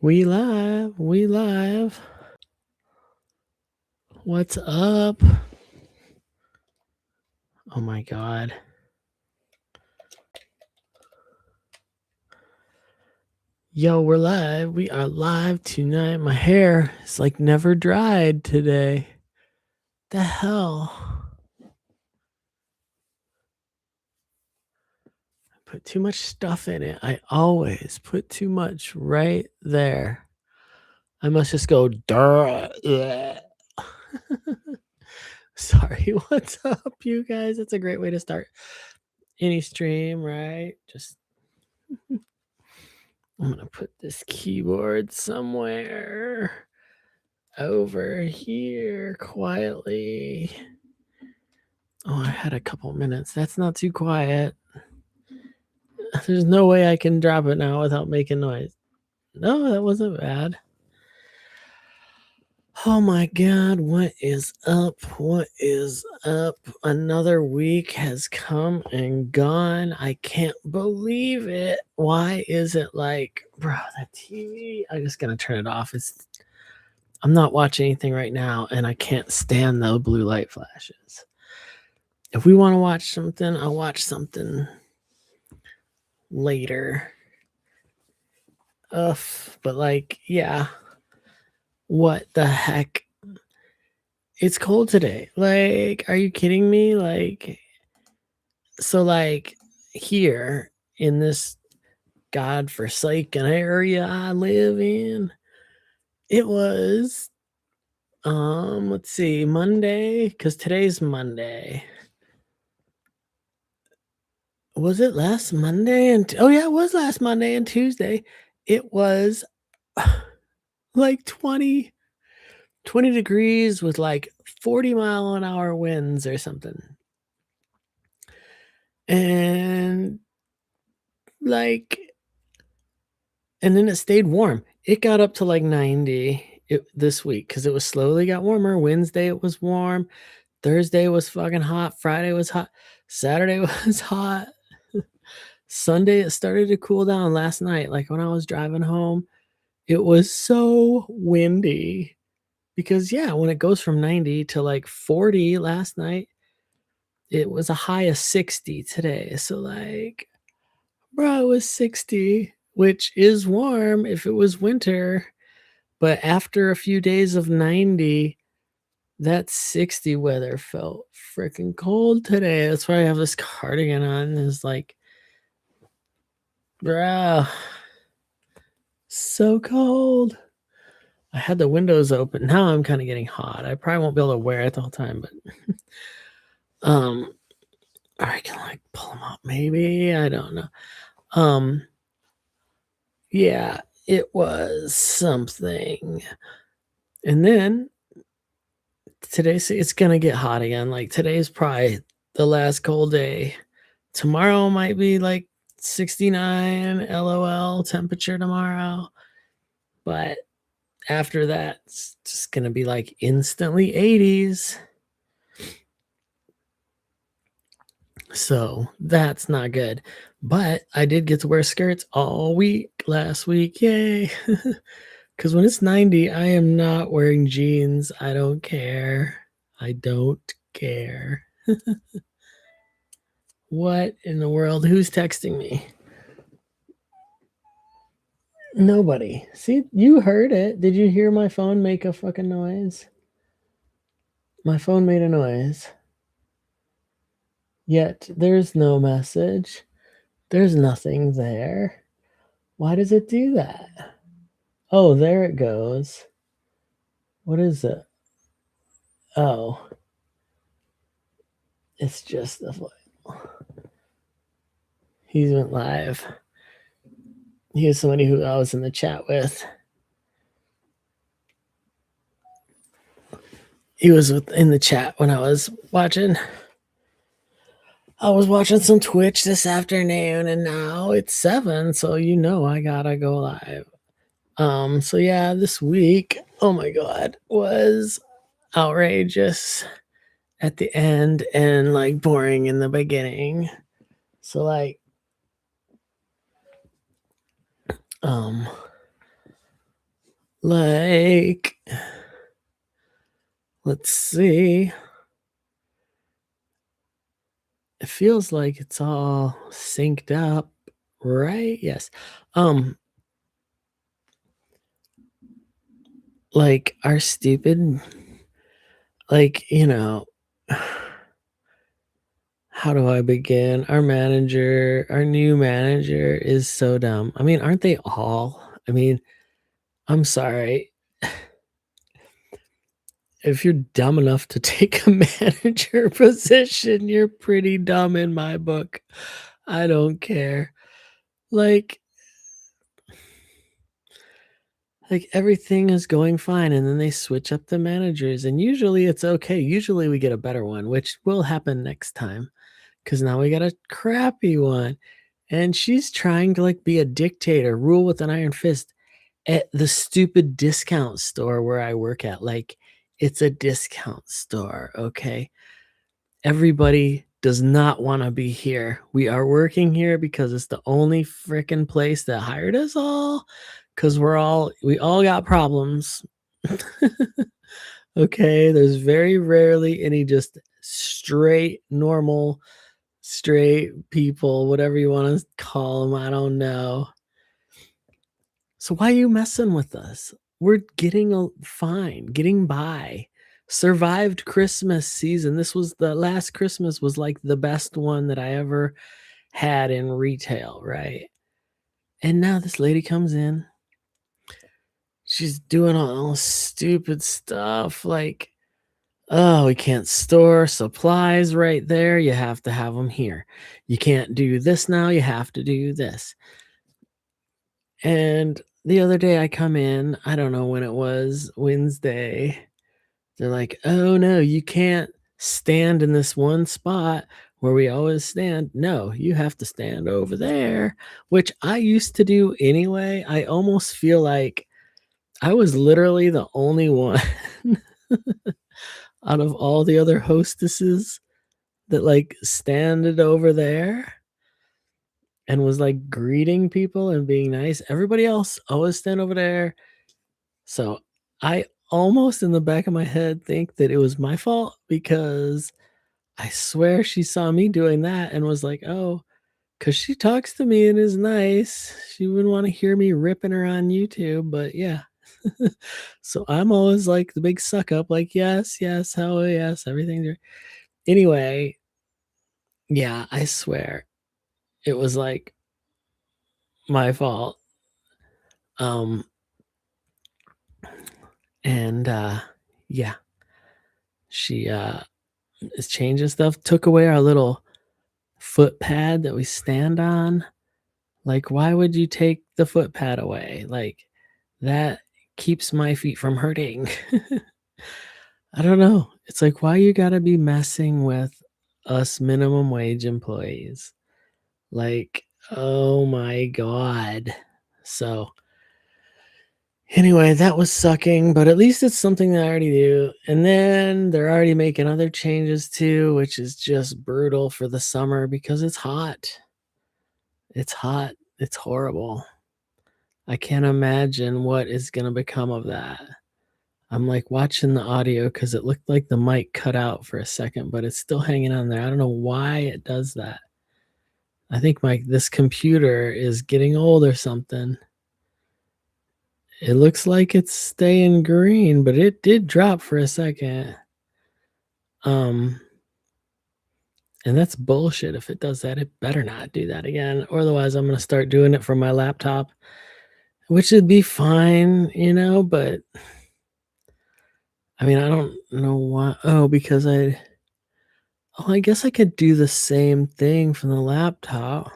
We live. We live. What's up? Oh my God. Yo, we're live. We are live tonight. My hair is like never dried today. The hell? I put too much stuff in it. I always put too much right there. I must just go, duh. Sorry, what's up, you guys? That's a great way to start any stream, right? Just I'm gonna put this keyboard somewhere over here quietly. Oh, I had a couple minutes. That's not too quiet. There's no way I can drop it now without making noise. No, that wasn't bad. Oh my God, what is up? What is up? Another week has come and gone. I can't believe it. Why is it like, bro, that TV? I'm just gonna turn it off. I'm not watching anything right now, and I can't stand the blue light flashes. If we want to watch something, I'll watch something later. But like, yeah. What the heck? It's cold today. Like, are you kidding me? Like, so like here in this godforsaken area I live in, it was let's see, Monday, because today's Monday. Was it last Monday? Oh yeah, it was last Monday and Tuesday. It was like 20 degrees with like 40-mile-an-hour winds or something. And like, and then it stayed warm. It got up to like 90 this week because it was slowly got warmer. Wednesday it was warm. Thursday was fucking hot. Friday was hot. Saturday was hot. Sunday it started to cool down last night. Like when I was driving home, it was so windy because yeah, when it goes from 90 to like 40 last night, it was a high of 60 today. So like, bro, it was 60, which is warm if it was winter. But after a few days of 90, that 60 weather felt freaking cold today. That's why I have this cardigan on. It's like, bro, so cold. I had the windows open. Now I'm kind of getting hot. I probably won't be able to wear it the whole time, but I can like pull them up maybe. I don't know. Yeah, it was something. And then today it's gonna get hot again. Like today's probably the last cold day. Tomorrow might be like 69 LOL temperature tomorrow. But after that, it's just gonna be like instantly 80s. So that's not good. But I did get to wear skirts all week last week. Yay. Because when it's 90, I am not wearing jeans. I don't care. I don't care. What in the world? Who's texting me? Nobody. See, you heard it. Did you hear my phone make a fucking noise? My phone made a noise. Yet there's no message. There's nothing there. Why does it do that? Oh, there it goes. What is it? Oh. It's just the He went live. He was somebody who I was in the chat with. He was in the chat when I was watching. I was watching some Twitch this afternoon, and now it's 7, so you know I gotta go live. So yeah, this week, oh my God, was outrageous at the end and like boring in the beginning. So like, Like, let's see. It feels like it's all synced up, right? Yes. Um, like our stupid, like, how do I begin? Our new manager is so dumb. I mean, aren't they all? I mean, I'm sorry. If you're dumb enough to take a manager position, you're pretty dumb in my book. I don't care. Like, everything is going fine, and then they switch up the managers, and usually it's okay. Usually we get a better one, which will happen next time, because now we got a crappy one. And she's trying to like be a dictator, rule with an iron fist at the stupid discount store where I work at. Like, it's a discount store, okay? Everybody does not want to be here. We are working here because it's the only freaking place that hired us all. Because we all got problems. Okay, there's very rarely any just straight, normal, straight people, whatever you want to call them. I don't know. So why are you messing with us? We're getting fine, getting by. Survived Christmas season. This was the last Christmas was like the best one that I ever had in retail, right? And now this lady comes in. She's doing all this stupid stuff like, oh, we can't store supplies right there. You have to have them here. You can't do this now. You have to do this. And the other day I come in, I don't know when it was, Wednesday. They're like, "Oh, no, you can't stand in this one spot where we always stand. No, you have to stand over there," which I used to do anyway. I almost feel like I was literally the only one out of all the other hostesses that, like, standed over there and was, like, greeting people and being nice. Everybody else always stand over there. So, I almost in the back of my head think that it was my fault because I swear she saw me doing that and was like, "Oh," because she talks to me and is nice. She wouldn't wanna hear me ripping her on YouTube, but yeah. So I'm always like the big suck up, like, "Yes, yes, oh, yes, everything's great." Anyway, yeah, I swear it was, like, my fault. Um, and, yeah, she, is changing stuff, took away our little foot pad that we stand on. Like, why would you take the foot pad away? Like, that keeps my feet from hurting. I don't know. It's like, why you gotta be messing with us minimum wage employees? Like, oh my god. So, anyway, that was sucking, but at least it's something that I already do. And then they're already making other changes too, which is just brutal for the summer because it's hot. It's hot. It's horrible. I can't imagine what is gonna become of that. I'm, like, watching the audio because it looked like the mic cut out for a second, but it's still hanging on there. I don't know why it does that. I think my this computer is getting old or something. It looks like it's staying green, but it did drop for a second. Um, and that's bullshit. If it does that, it better not do that again, or otherwise I'm gonna start doing it from my laptop, which would be fine, but I mean, I don't know why. Oh, because I guess I could do the same thing from the laptop.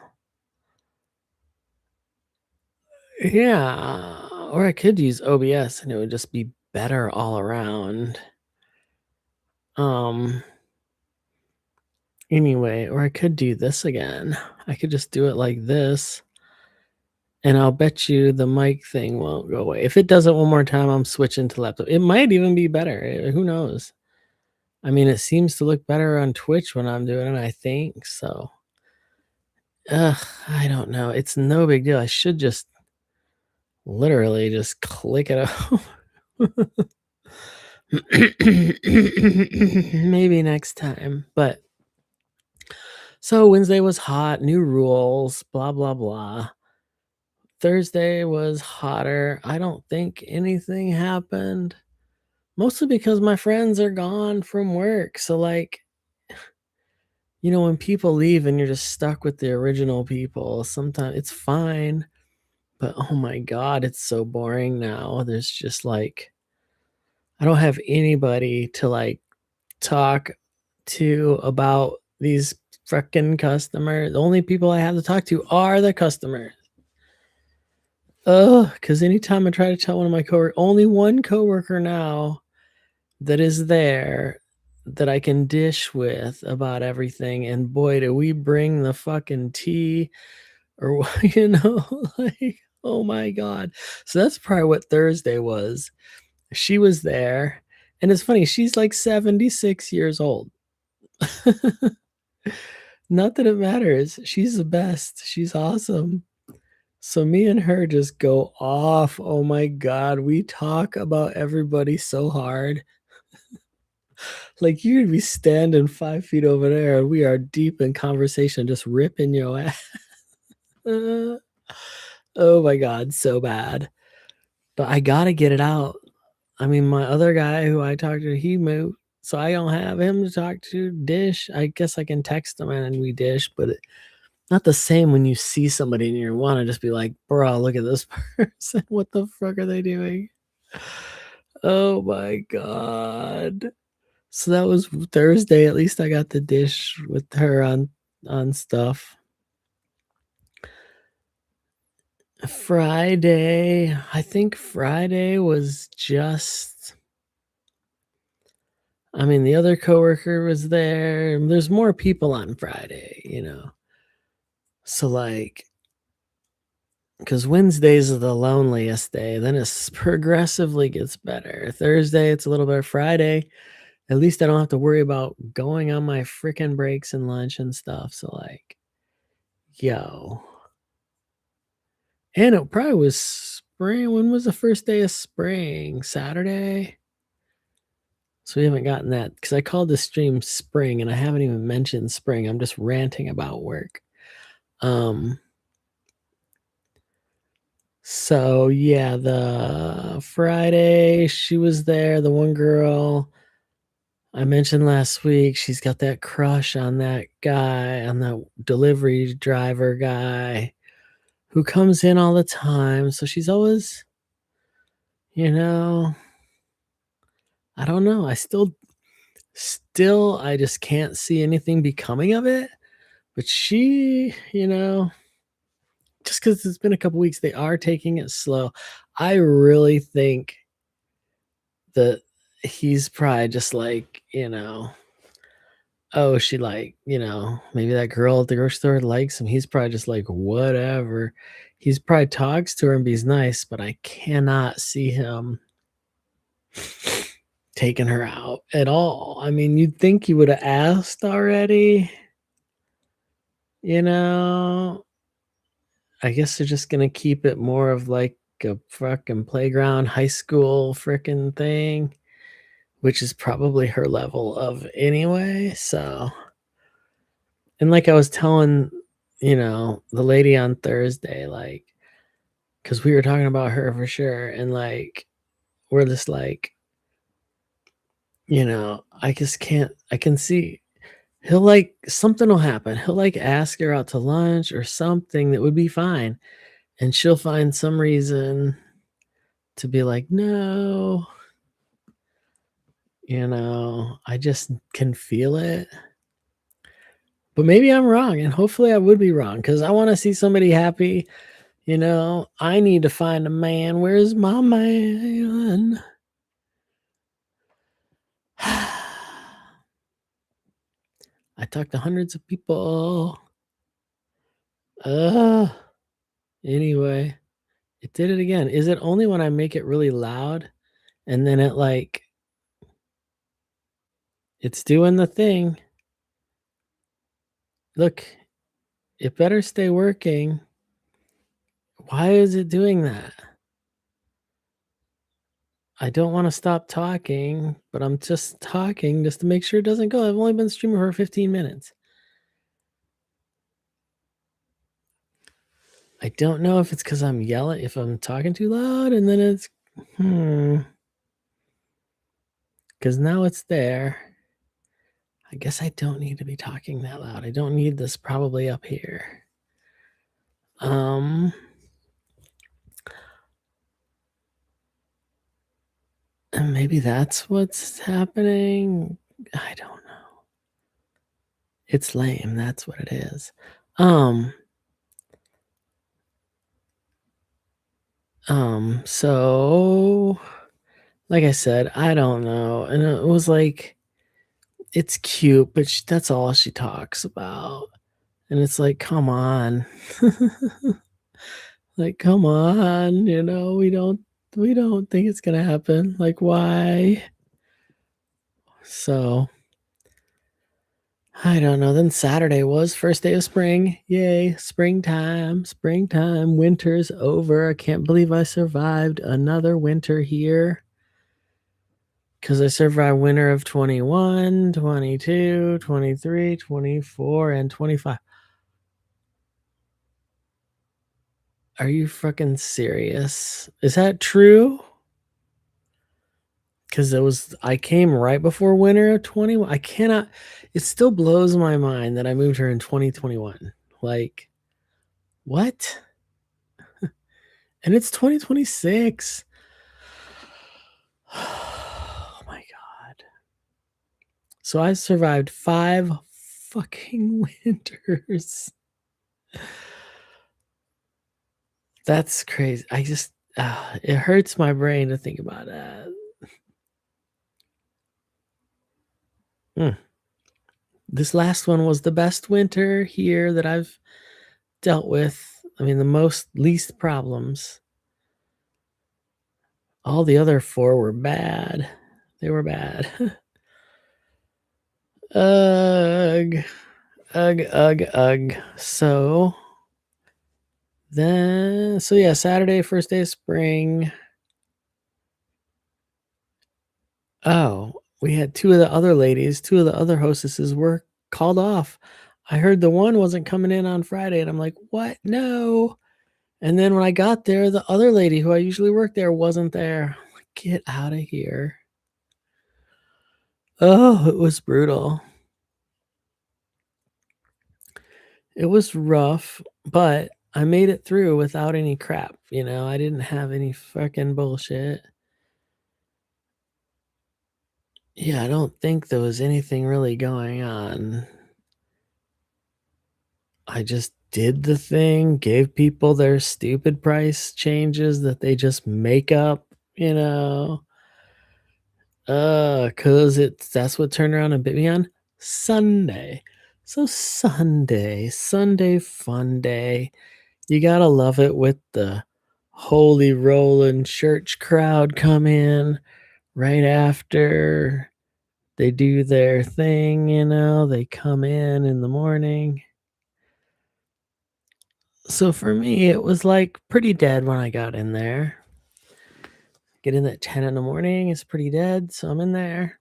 Yeah, or I could use OBS and it would just be better all around. Um, anyway, or I could do this again. I could just do it like this, and I'll bet you the mic thing won't go away. If it does it one more time, I'm switching to laptop. It might even be better. Who knows? I mean, it seems to look better on Twitch when I'm doing it, I think so. Ugh, I don't know. It's no big deal. I should just Literally just click it out. Maybe next time. But so Wednesday was hot, new rules, blah, blah, blah. Thursday was hotter. I don't think anything happened. Mostly because my friends are gone from work. So, like, when people leave and you're just stuck with the original people, sometimes it's fine. But oh my God, it's so boring now. There's just like, I don't have anybody to like talk to about these freaking customers. The only people I have to talk to are the customers. Because anytime I try to tell one of my coworkers, only one coworker now that is there that I can dish with about everything. And boy, do we bring the fucking tea or, like, oh my God. So that's probably what Thursday was. She was there. And it's funny, she's like 76 years old. Not that it matters. She's the best. She's awesome. So me and her just go off. Oh my God. We talk about everybody so hard. Like you'd be standing 5 feet over there and we are deep in conversation, just ripping your ass. Oh my God. So bad. But I gotta get it out. I mean, my other guy who I talked to, he moved. So I don't have him to talk to. Dish. I guess I can text him and we dish, but not the same when you see somebody and you want to just be like, bro, look at this person. What the fuck are they doing? Oh my God. So that was Thursday. At least I got the dish with her on stuff. Friday, I think Friday was just, I mean, the other coworker was there. There's more people on Friday. So like, because Wednesdays are the loneliest day. Then it progressively gets better. Thursday, it's a little better. Friday, at least I don't have to worry about going on my freaking breaks and lunch and stuff. So like, yo. And it probably was spring. When was the first day of spring? Saturday? So we haven't gotten that because I called this stream spring and I haven't even mentioned spring. I'm just ranting about work. So yeah, the Friday she was there, the one girl I mentioned last week, she's got that crush on that guy, on that delivery driver guy who comes in all the time. So she's always, you know, I don't know. I still I just can't see anything becoming of it. But she, just because it's been a couple weeks, they are taking it slow. I really think that he's probably just like, oh, she like, maybe that girl at the grocery store likes him. He's probably just like, whatever. He's probably talks to her and he's nice, but I cannot see him taking her out at all. I mean, you'd think you would have asked already, you know. I guess they're just gonna keep it more of like a fucking playground, high school freaking thing, which is probably her level of anyway. So, and like I was telling, the lady on Thursday, like, because we were talking about her for sure, and like, we're just like, I just can't, I can see he'll like, something will happen. He'll like ask her out to lunch or something that would be fine. And she'll find some reason to be like, no, I just can feel it. But maybe I'm wrong, and hopefully I would be wrong because I want to see somebody happy. I need to find a man. Where's my man? I talked to hundreds of people. Uh, anyway, it did it again. Is it only when I make it really loud and then it like, it's doing the thing? Look, it better stay working. Why is it doing that? I don't wanna stop talking, but I'm just talking just to make sure it doesn't go. I've only been streaming for 15 minutes. I don't know if it's because 'cause I'm yelling if I'm talking too loud, and then it's because now it's there. I guess I don't need to be talking that loud. I don't need this probably up here. Um, and maybe that's what's happening. I don't know. It's lame, that's what it is. Um, so like I said, I don't know. And it was like it's cute, but that's all she talks about. And it's like, come on. Like, come on, we don't think it's gonna happen. Like, why? So I don't know. Then Saturday was first day of spring. Yay, springtime, springtime. Winter's over. I can't believe I survived another winter here. Because I survived winter of 21, 22, 23, 24, and 25. Are you fucking serious? Is that true? Because I came right before winter of 21. I cannot, it still blows my mind that I moved here in 2021. Like, what? And it's 2026. Oh my God. So I survived 5 fucking winters. That's crazy. I just, it hurts my brain to think about that. Mm. This last one was the best winter here that I've dealt with. I mean, the least problems. All the other 4 were bad. They were bad. Ugh. Ugh, ugh, ugh. So yeah, Saturday, first day of spring. Oh, we had 2 of the other ladies, 2 of the other hostesses were called off. I heard the one wasn't coming in on Friday, and I'm like, "What? No." And then when I got there, the other lady who I usually work there wasn't there. I'm like, "Get out of here." Oh, it was brutal. It was rough, but I made it through without any crap, I didn't have any fucking bullshit. Yeah, I don't think there was anything really going on. I just did the thing, gave people their stupid price changes that they just make up, you know? 'Cause that's what turned around and bit me on Sunday. So Sunday fun day. You gotta love it with the holy rolling church crowd come in right after they do their thing, they come in the morning. So for me, it was like pretty dead when I got in there. Get in at 10 in the morning, it's pretty dead. So I'm in there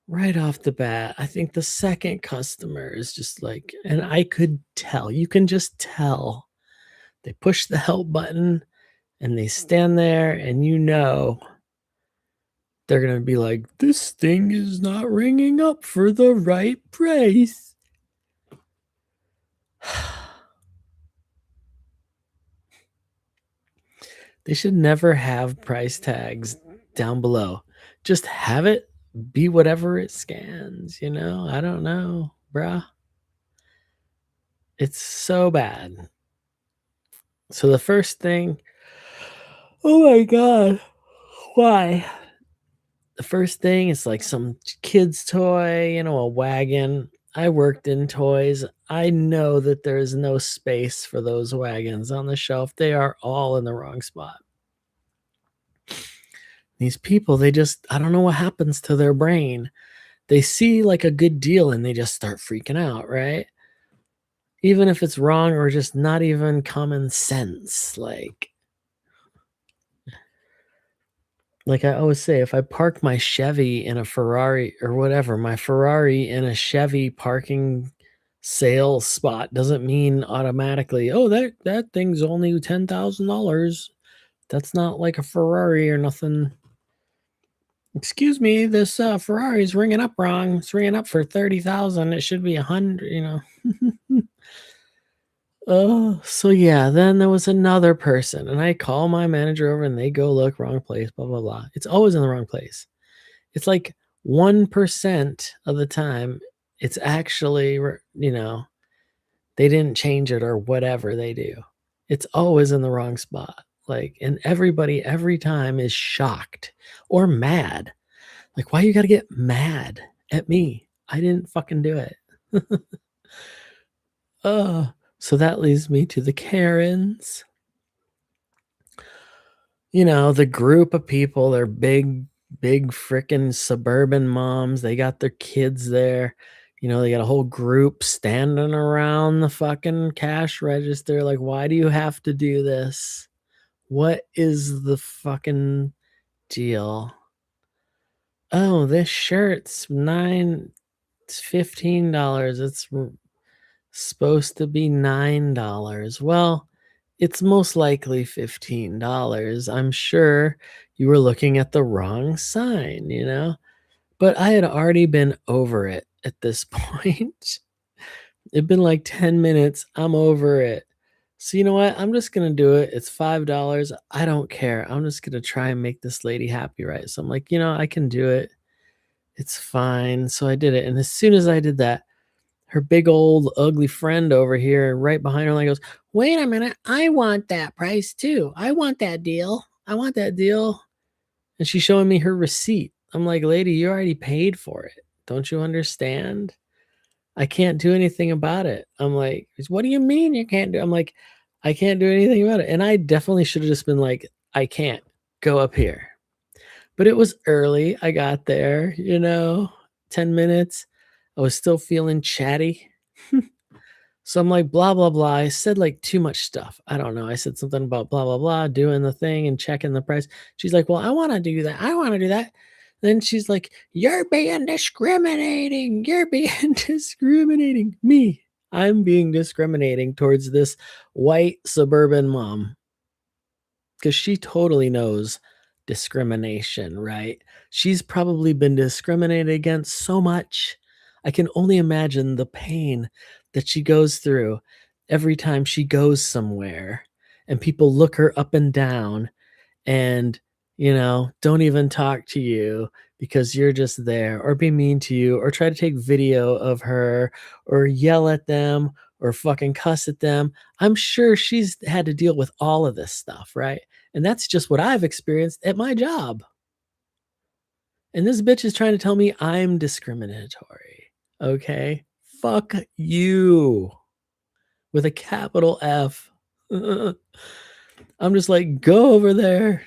right off the bat. I think the second customer is just like, and I could tell, you can just tell. They push the help button and they stand there, and they're going to be like, this thing is not ringing up for the right price. They should never have price tags down below. Just have it be whatever it scans, I don't know, bruh. It's so bad. So the first thing, oh my God, why? The first thing is like some kid's toy, a wagon. I worked in toys. I know that there is no space for those wagons on the shelf. They are all in the wrong spot. These people, I don't know what happens to their brain. They see like a good deal and they just start freaking out, right? Even if it's wrong or just not even common sense. Like, Like I always say, if I park my Chevy in a Ferrari or whatever, my Ferrari in a Chevy parking sales spot doesn't mean automatically, oh, that thing's only $10,000. That's not like a Ferrari or nothing. Excuse me, this Ferrari's ringing up wrong. It's ringing up for 30,000. It should be 100. Oh, so yeah, then there was another person, and I call my manager over and they go, look, wrong place, blah, blah, blah. It's always in the wrong place. It's like 1% of the time, it's actually, they didn't change it or whatever they do. It's always in the wrong spot. Like, and everybody every time is shocked or mad. Like, why you gotta get mad at me? I didn't fucking do it. So that leads me to the Karens. The group of people, they're big freaking suburban moms. They got their kids there. They got a whole group standing around the fucking cash register. Like, why do you have to do this? What is the fucking deal? Oh, this shirt's it's $15. It's supposed to be $9. Well, it's most likely $15. I'm sure you were looking at the wrong sign, But I had already been over it at this point. It'd been like 10 minutes. I'm over it. So you know what? I'm just gonna do it. It's $5. I don't care. I'm just gonna try and make this lady happy, right? So I'm like, I can do it. It's fine. So I did it. And as soon as I did that, her big old ugly friend over here right behind her like goes, wait a minute, I want that price too. I want that deal. I want that deal. And she's showing me her receipt. I'm like, lady, you already paid for it. Don't you understand? I can't do anything about it. I'm like, what do you mean you can't do? I'm like, I can't do anything about it. And I definitely should have just been like, I can't go up here. But it was early. I got there, 10 minutes. I was still feeling chatty. So I'm like, blah, blah, blah. I said like too much stuff. I don't know. I said something about blah, blah, blah, doing the thing and checking the price. She's like, well, I want to do that. I want to do that. Then she's like, you're being discriminating. You're being discriminating. Me. I'm being discriminating towards this white suburban mom because she totally knows discrimination, right? She's probably been discriminated against so much. I can only imagine the pain that she goes through every time she goes somewhere and people look her up and down and, don't even talk to you because you're just there or be mean to you or try to take video of her or yell at them or fucking cuss at them. I'm sure she's had to deal with all of this stuff, right? And that's just what I've experienced at my job. And this bitch is trying to tell me I'm discriminatory. Okay? Fuck you. With a capital F. I'm just like, go over there.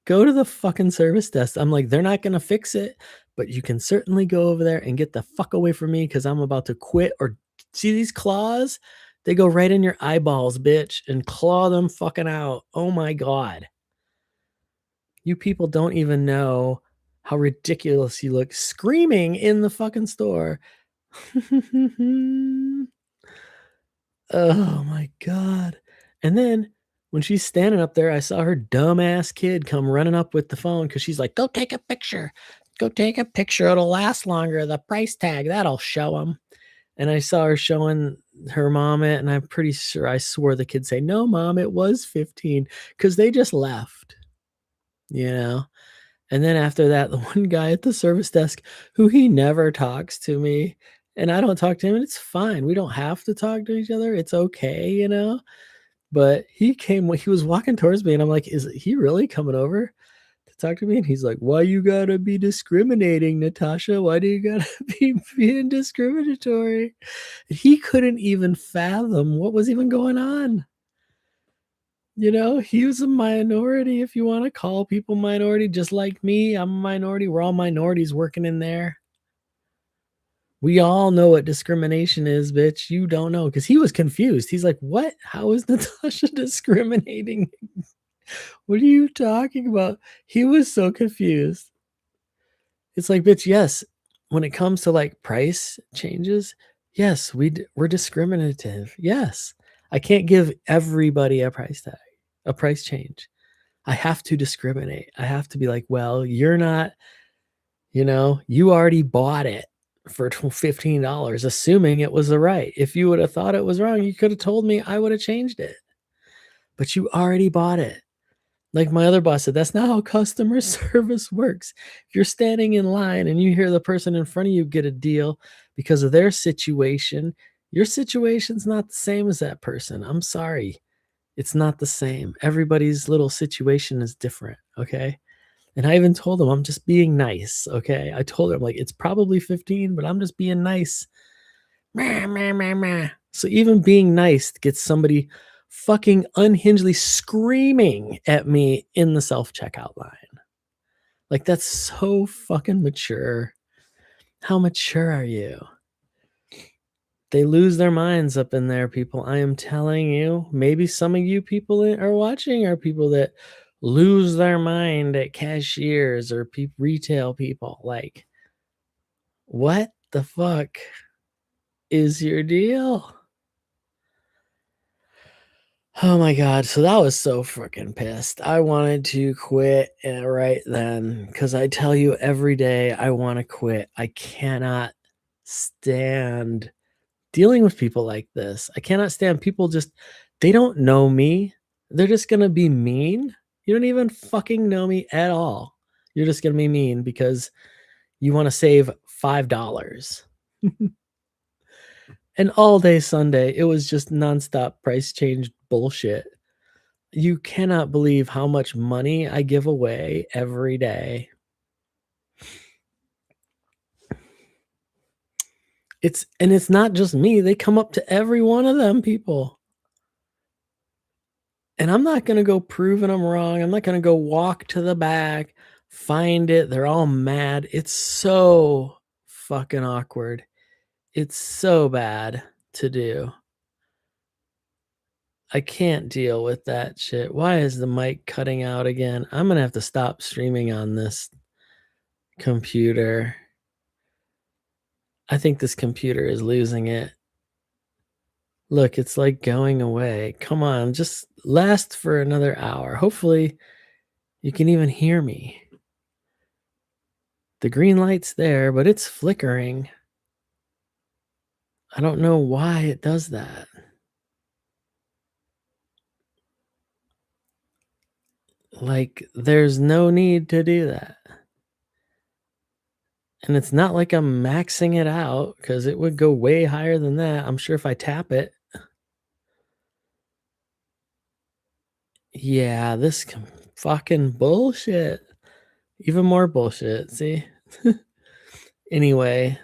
Go to the fucking service desk. I'm like, they're not going to fix it, but you can certainly go over there and get the fuck away from me because I'm about to quit. Or see these claws? They go right in your eyeballs, bitch, and claw them fucking out. Oh my God. You people don't even know how ridiculous you look screaming in the fucking store. Oh my God. And then when she's standing up there, I saw her dumbass kid come running up with the phone because she's like, go take a picture. Go take a picture. It'll last longer. The price tag, that'll show them. And I saw her showing her mom it, and I'm pretty sure I swore the kid say, no, mom, it was 15 because they just left, And then after that, the one guy at the service desk who he never talks to me and I don't talk to him, and it's fine. We don't have to talk to each other. It's okay. But he was walking towards me and I'm like, is he really coming over to talk to me? And he's like, why you gotta be discriminating, Natasha? Why do you gotta be being discriminatory? He couldn't even fathom what was even going on. He was a minority, if you want to call people minority, just like me. I'm a minority. We're all minorities working in there. We all know what discrimination is, bitch. You don't know because he was confused. He's like, what? How is Natasha discriminating? What are you talking about? He was so confused. It's like, bitch, yes, when it comes to like price changes, yes, we're discriminative. Yes. I can't give everybody a price tag, a price change. I have to discriminate. I have to be like, well, you're not, you already bought it for $15, assuming it was the right. If you would have thought it was wrong, you could have told me, I would have changed it. But you already bought it. Like my other boss said, that's not how customer service works. If you're standing in line and you hear the person in front of you get a deal because of their situation, your situation's not the same as that person. I'm sorry. It's not the same. Everybody's little situation is different. Okay. And I even told him I'm just being nice. Okay. I told him, like, it's probably 15, but I'm just being nice. Meh, meh, meh, meh. So even being nice gets somebody fucking unhingedly screaming at me in the self-checkout line. Like, that's so fucking mature. How mature are you? They lose their minds up in there, people. I am telling you, maybe some of you people that are watching are people that lose their mind at cashiers or retail people. Like, what the fuck is your deal? Oh my god, so that was so freaking pissed. I wanted to quit right then because I tell you every day I want to quit. I cannot stand dealing with people like this. I cannot stand people they don't know me. They're just going to be mean. You don't even fucking know me at all. You're just going to be mean because you want to save $5. And all day Sunday, it was just nonstop price change bullshit. You cannot believe how much money I give away every day. It's not just me. They come up to every one of them people. And I'm not going to go proving them wrong. I'm not going to go walk to the back, find it. They're all mad. It's so fucking awkward. It's so bad to do. I can't deal with that shit. Why is the mic cutting out again? I'm going to have to stop streaming on this computer. I think this computer is losing it. Look, it's like going away. Come on, just last for another hour. Hopefully, you can even hear me. The green light's there, but it's flickering. I don't know why it does that. Like, there's no need to do that. And it's not like I'm maxing it out because it would go way higher than that. I'm sure if I tap it. Yeah, this fucking bullshit. Even more bullshit. See? Anyway,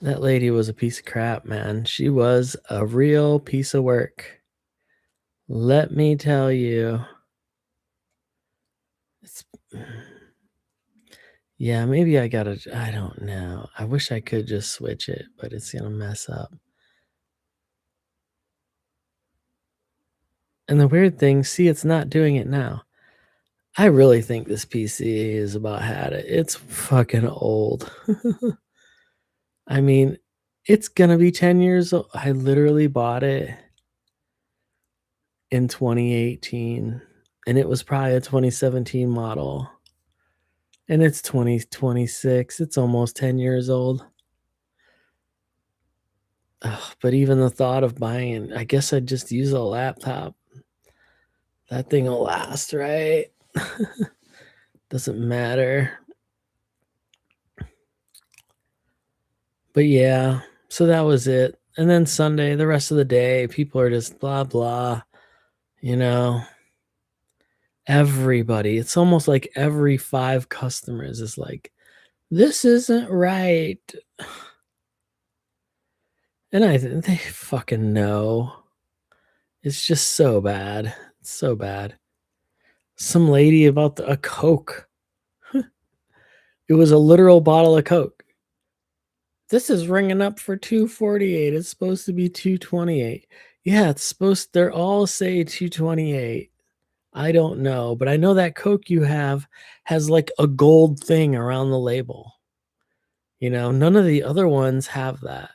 that lady was a piece of crap, man. She was a real piece of work. Let me tell you. Yeah, maybe I don't know. I wish I could just switch it, but it's going to mess up. And the weird thing, see, it's not doing it now. I really think this PC is about had it. It's fucking old. I mean, it's going to be 10 years old. I literally bought it in 2018, and it was probably a 2017 model. And it's 2026. It's almost 10 years old. Ugh, but even the thought of buying, I guess I'd just use a laptop. That thing will last, right? Doesn't matter. But yeah, so that was it. And then Sunday, the rest of the day, people are just blah, blah, everybody. It's almost like every 5 customers is like, this isn't right. And they fucking know. It's just so bad. It's so bad. Some lady about a Coke. It was a literal bottle of Coke. This is ringing up for $2.48. It's supposed to be $2.28. Yeah, it's supposed they're all say 228. I don't know, but I know that Coke you have has, like, a gold thing around the label, none of the other ones have that.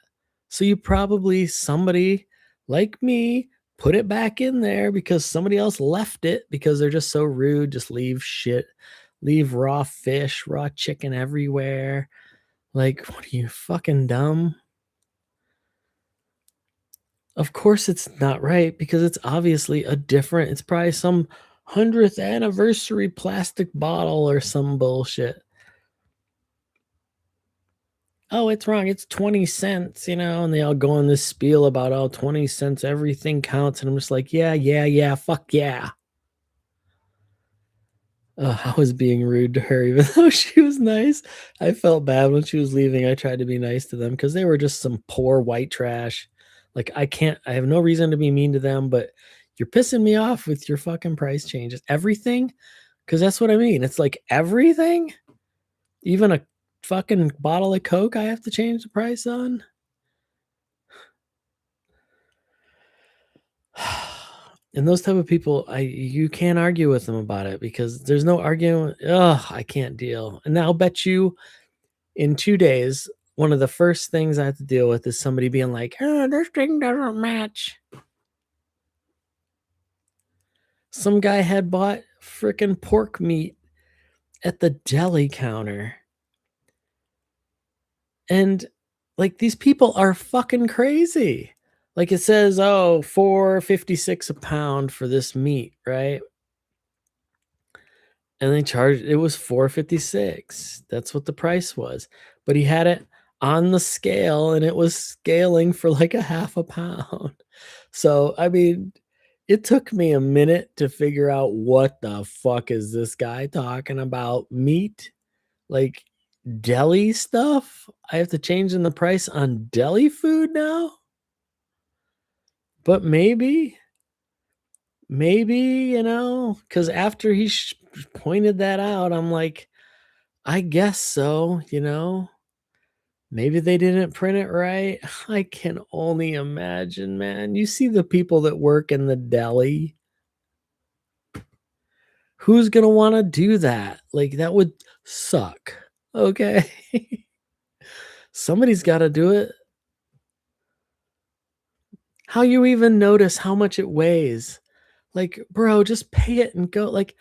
So you probably somebody like me put it back in there because somebody else left it because they're just so rude, just leave shit, leave raw fish, raw chicken everywhere. Like, what are you, fucking dumb? Of course it's not right because it's obviously it's probably some 100th anniversary plastic bottle or some bullshit. Oh, it's wrong. It's 20 cents, and they all go on this spiel about, oh, 20 cents, everything counts. And I'm just like, yeah, yeah, yeah, fuck yeah. I was being rude to her, even though she was nice. I felt bad when she was leaving. I tried to be nice to them because they were just some poor white trash. Like, I have no reason to be mean to them, but you're pissing me off with your fucking price changes. Everything? Because that's what I mean. It's like everything? Even a fucking bottle of Coke, I have to change the price on? And those type of people, you can't argue with them about it because there's no arguing. Ugh, I can't deal. And I'll bet you in 2 days, one of the first things I have to deal with is somebody being like, oh, this thing doesn't match. Some guy had bought freaking pork meat at the deli counter. And like these people are fucking crazy. Like it says, oh, 4.56 a pound for this meat, right? And they charged it was 4.56. That's what the price was. But he had it on the scale and it was scaling for like a half a pound. So, I mean, it took me a minute to figure out what the fuck is this guy talking about? Meat? Like deli stuff? I have to change in the price on deli food now? But maybe, because after he pointed that out, I'm like, I guess so, Maybe they didn't print it right. I can only imagine, man. You see the people that work in the deli. Who's going to want to do that? Like, that would suck. Okay. Somebody's got to do it. How you even notice how much it weighs? Like, bro, just pay it and go. Like,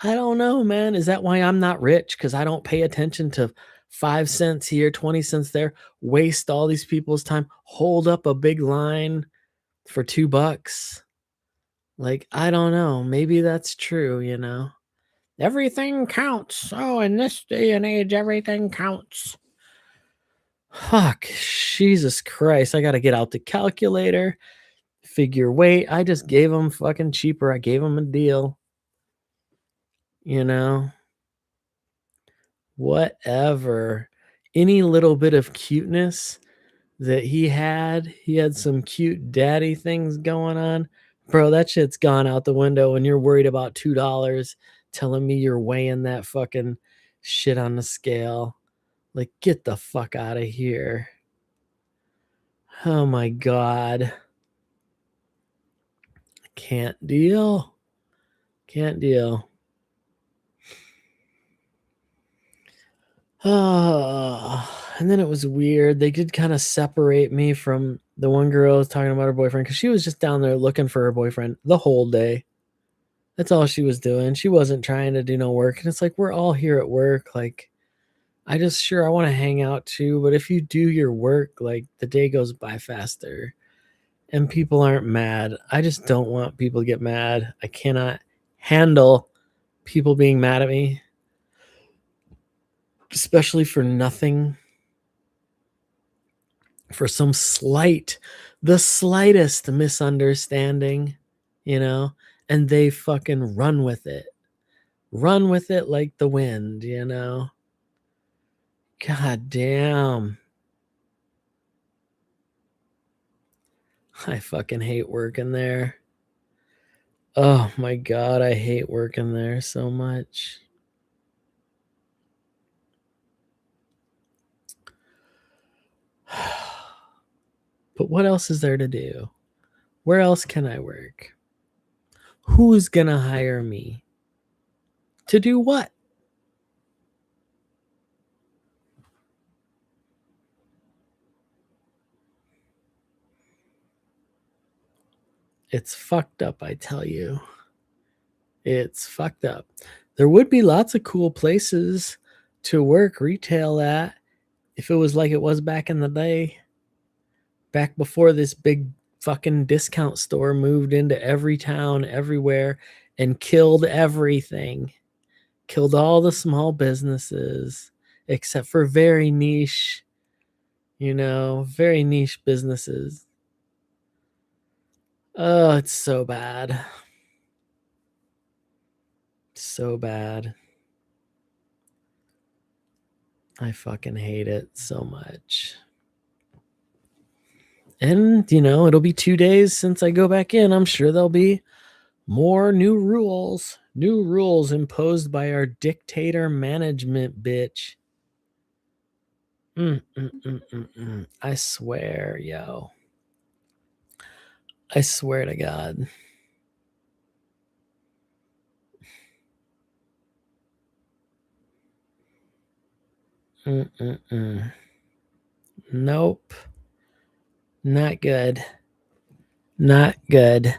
I don't know, man. Is that why I'm not rich? Because I don't pay attention to 5 cents here, 20 cents there, waste all these people's time, hold up a big line for $2. Like, I don't know. Maybe that's true. Everything counts. Oh, in this day and age, everything counts. Fuck. Jesus Christ. I got to get out the calculator, figure weight. I just gave them fucking cheaper. I gave them a deal. You know, whatever. Any little bit of cuteness that he had some cute daddy things going on. Bro, that shit's gone out the window when you're worried about $2 telling me you're weighing that fucking shit on the scale. Like, get the fuck out of here. Oh my God. Can't deal. Can't deal. And then it was weird. They did kind of separate me from the one girl I was talking about her boyfriend because she was just down there looking for her boyfriend the whole day. That's all she was doing. She wasn't trying to do no work. And it's like, we're all here at work. Like, I want to hang out too. But if you do your work, like, the day goes by faster and people aren't mad. I just don't want people to get mad. I cannot handle people being mad at me, especially for nothing, for the slightest misunderstanding, you know, and they fucking run with it like the wind. God damn. I fucking hate working there. Oh my God, I hate working there so much. But what else is there to do? Where else can I work? Who's gonna hire me? To do what? It's fucked up, I tell you. It's fucked up. There would be lots of cool places to work retail at if it was like it was back in the day, back before this big fucking discount store moved into every town everywhere and killed everything. Killed all the small businesses except for very niche, very niche businesses. Oh, it's so bad. So bad. I fucking hate it so much. And, it'll be 2 days since I go back in. I'm sure there'll be more new rules. New rules imposed by our dictator management bitch. I swear, yo. I swear to God. Nope. Not good. Not good.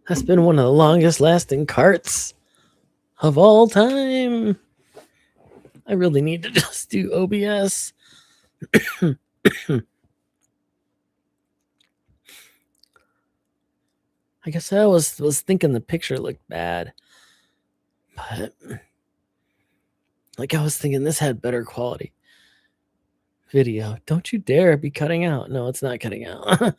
That's been one of the longest lasting carts of all time. I really need to just do OBS. I guess I was thinking the picture looked bad. But I was thinking this had better quality. Video. Don't you dare be cutting out. No, it's not cutting out.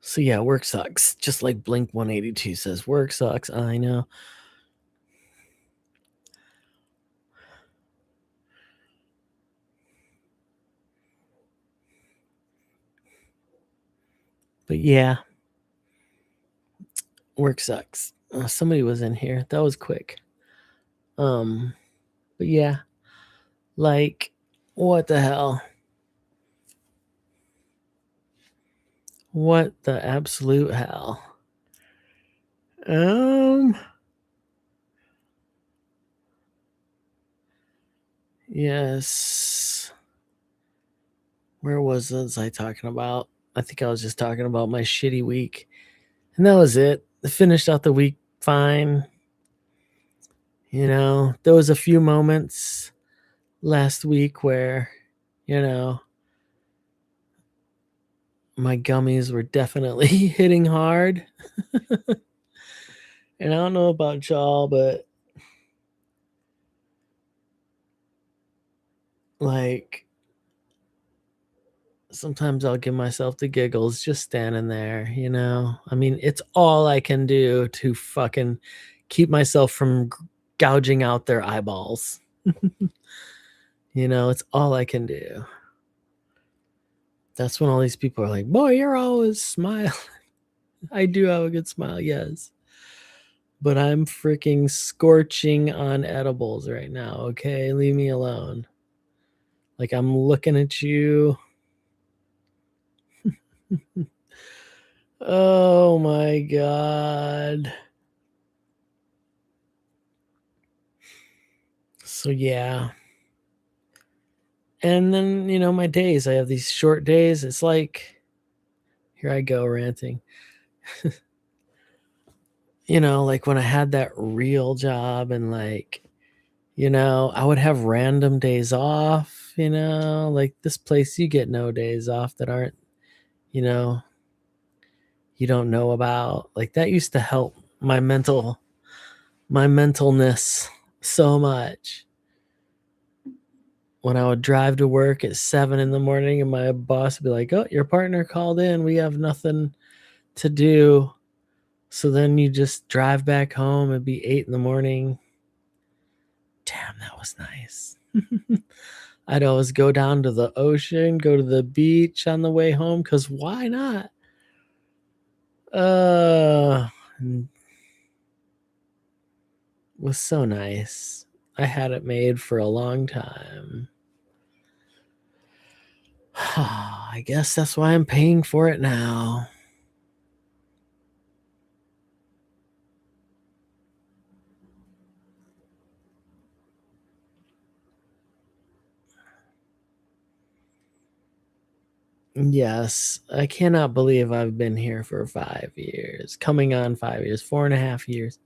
So yeah, work sucks. Just like Blink 182 says, work sucks. I know. But yeah, work sucks. Somebody was in here. That was quick. But yeah, what the hell? What the absolute hell? Yes. Where was I talking about? I think I was just talking about my shitty week. And that was it. I finished out the week fine. There was a few moments last week where, my gummies were definitely hitting hard. And I don't know about y'all, but sometimes I'll give myself the giggles just standing there, I mean, it's all I can do to fucking keep myself from gouging out their eyeballs. It's all I can do. That's when all these people are like, boy, you're always smiling. I do have a good smile, yes. But I'm freaking scorching on edibles right now, okay? Leave me alone. I'm looking at you. Oh my God. So yeah. And then, my days, I have these short days. It's like Here I go ranting. You know, like when I had that real job and like, you know, I would have random days off, you know, like this place you get no days off that aren't, you know, you don't know about. Like that used to help my mentalness so much. When I would drive to work at 7 in the morning and my boss would be like, "Oh, your partner called in. We have nothing to do." So then you just drive back home. It'd be 8 in the morning. Damn, that was nice. I'd always go down to the ocean, go to the beach on the way home, because why not? Uh, it was so nice. I had it made for a long time. I guess that's why I'm paying for it now. Yes, I cannot believe I've been here for 5 years, coming on 5 years, 4.5 years.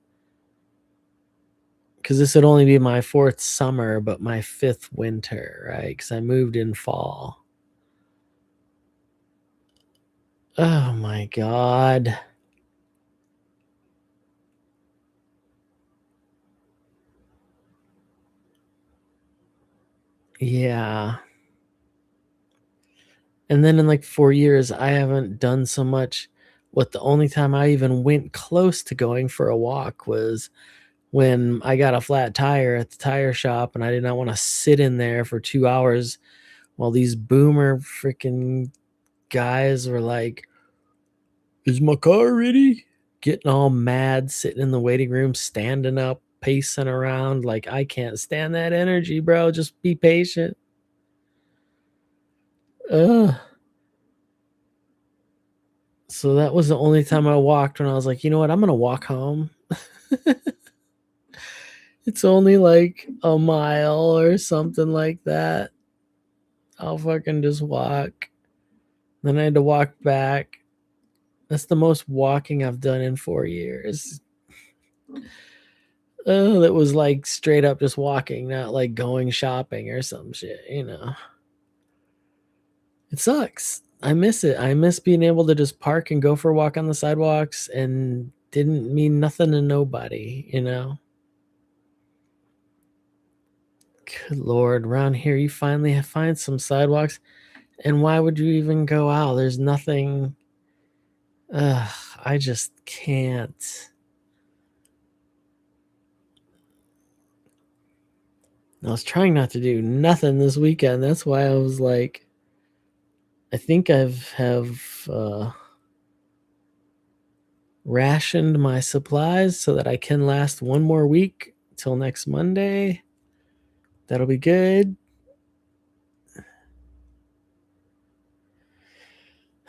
Because this would only be my fourth summer, but my fifth winter, right? Because I moved in fall. Oh my God. Yeah. And then in like 4 years, I haven't done so much. What the only time I even went close to going for a walk was when I got a flat tire at the tire shop and I did not want to sit in there for 2 hours while these boomer freaking guys were like, "Is my car ready?" Getting all mad, sitting in the waiting room, standing up, pacing around. Like, I can't stand that energy, bro. Just be patient. Ugh. So that was the only time I walked when I was like, you know what? I'm going to walk home. It's only like a mile or something like that. I'll fucking just walk. Then I had to walk back. That's the most walking I've done in 4 years. Oh, that was like straight up just walking, not like going shopping or some shit, you know. It sucks. I miss it. I miss being able to just park and go for a walk on the sidewalks and didn't mean nothing to nobody, you know. Good Lord, around here you finally find some sidewalks. And why would you even go out? There's nothing. Ugh, I just can't. I was trying not to do nothing this weekend. That's why I was like, I think have rationed my supplies so that I can last one more week till next Monday. That'll be good.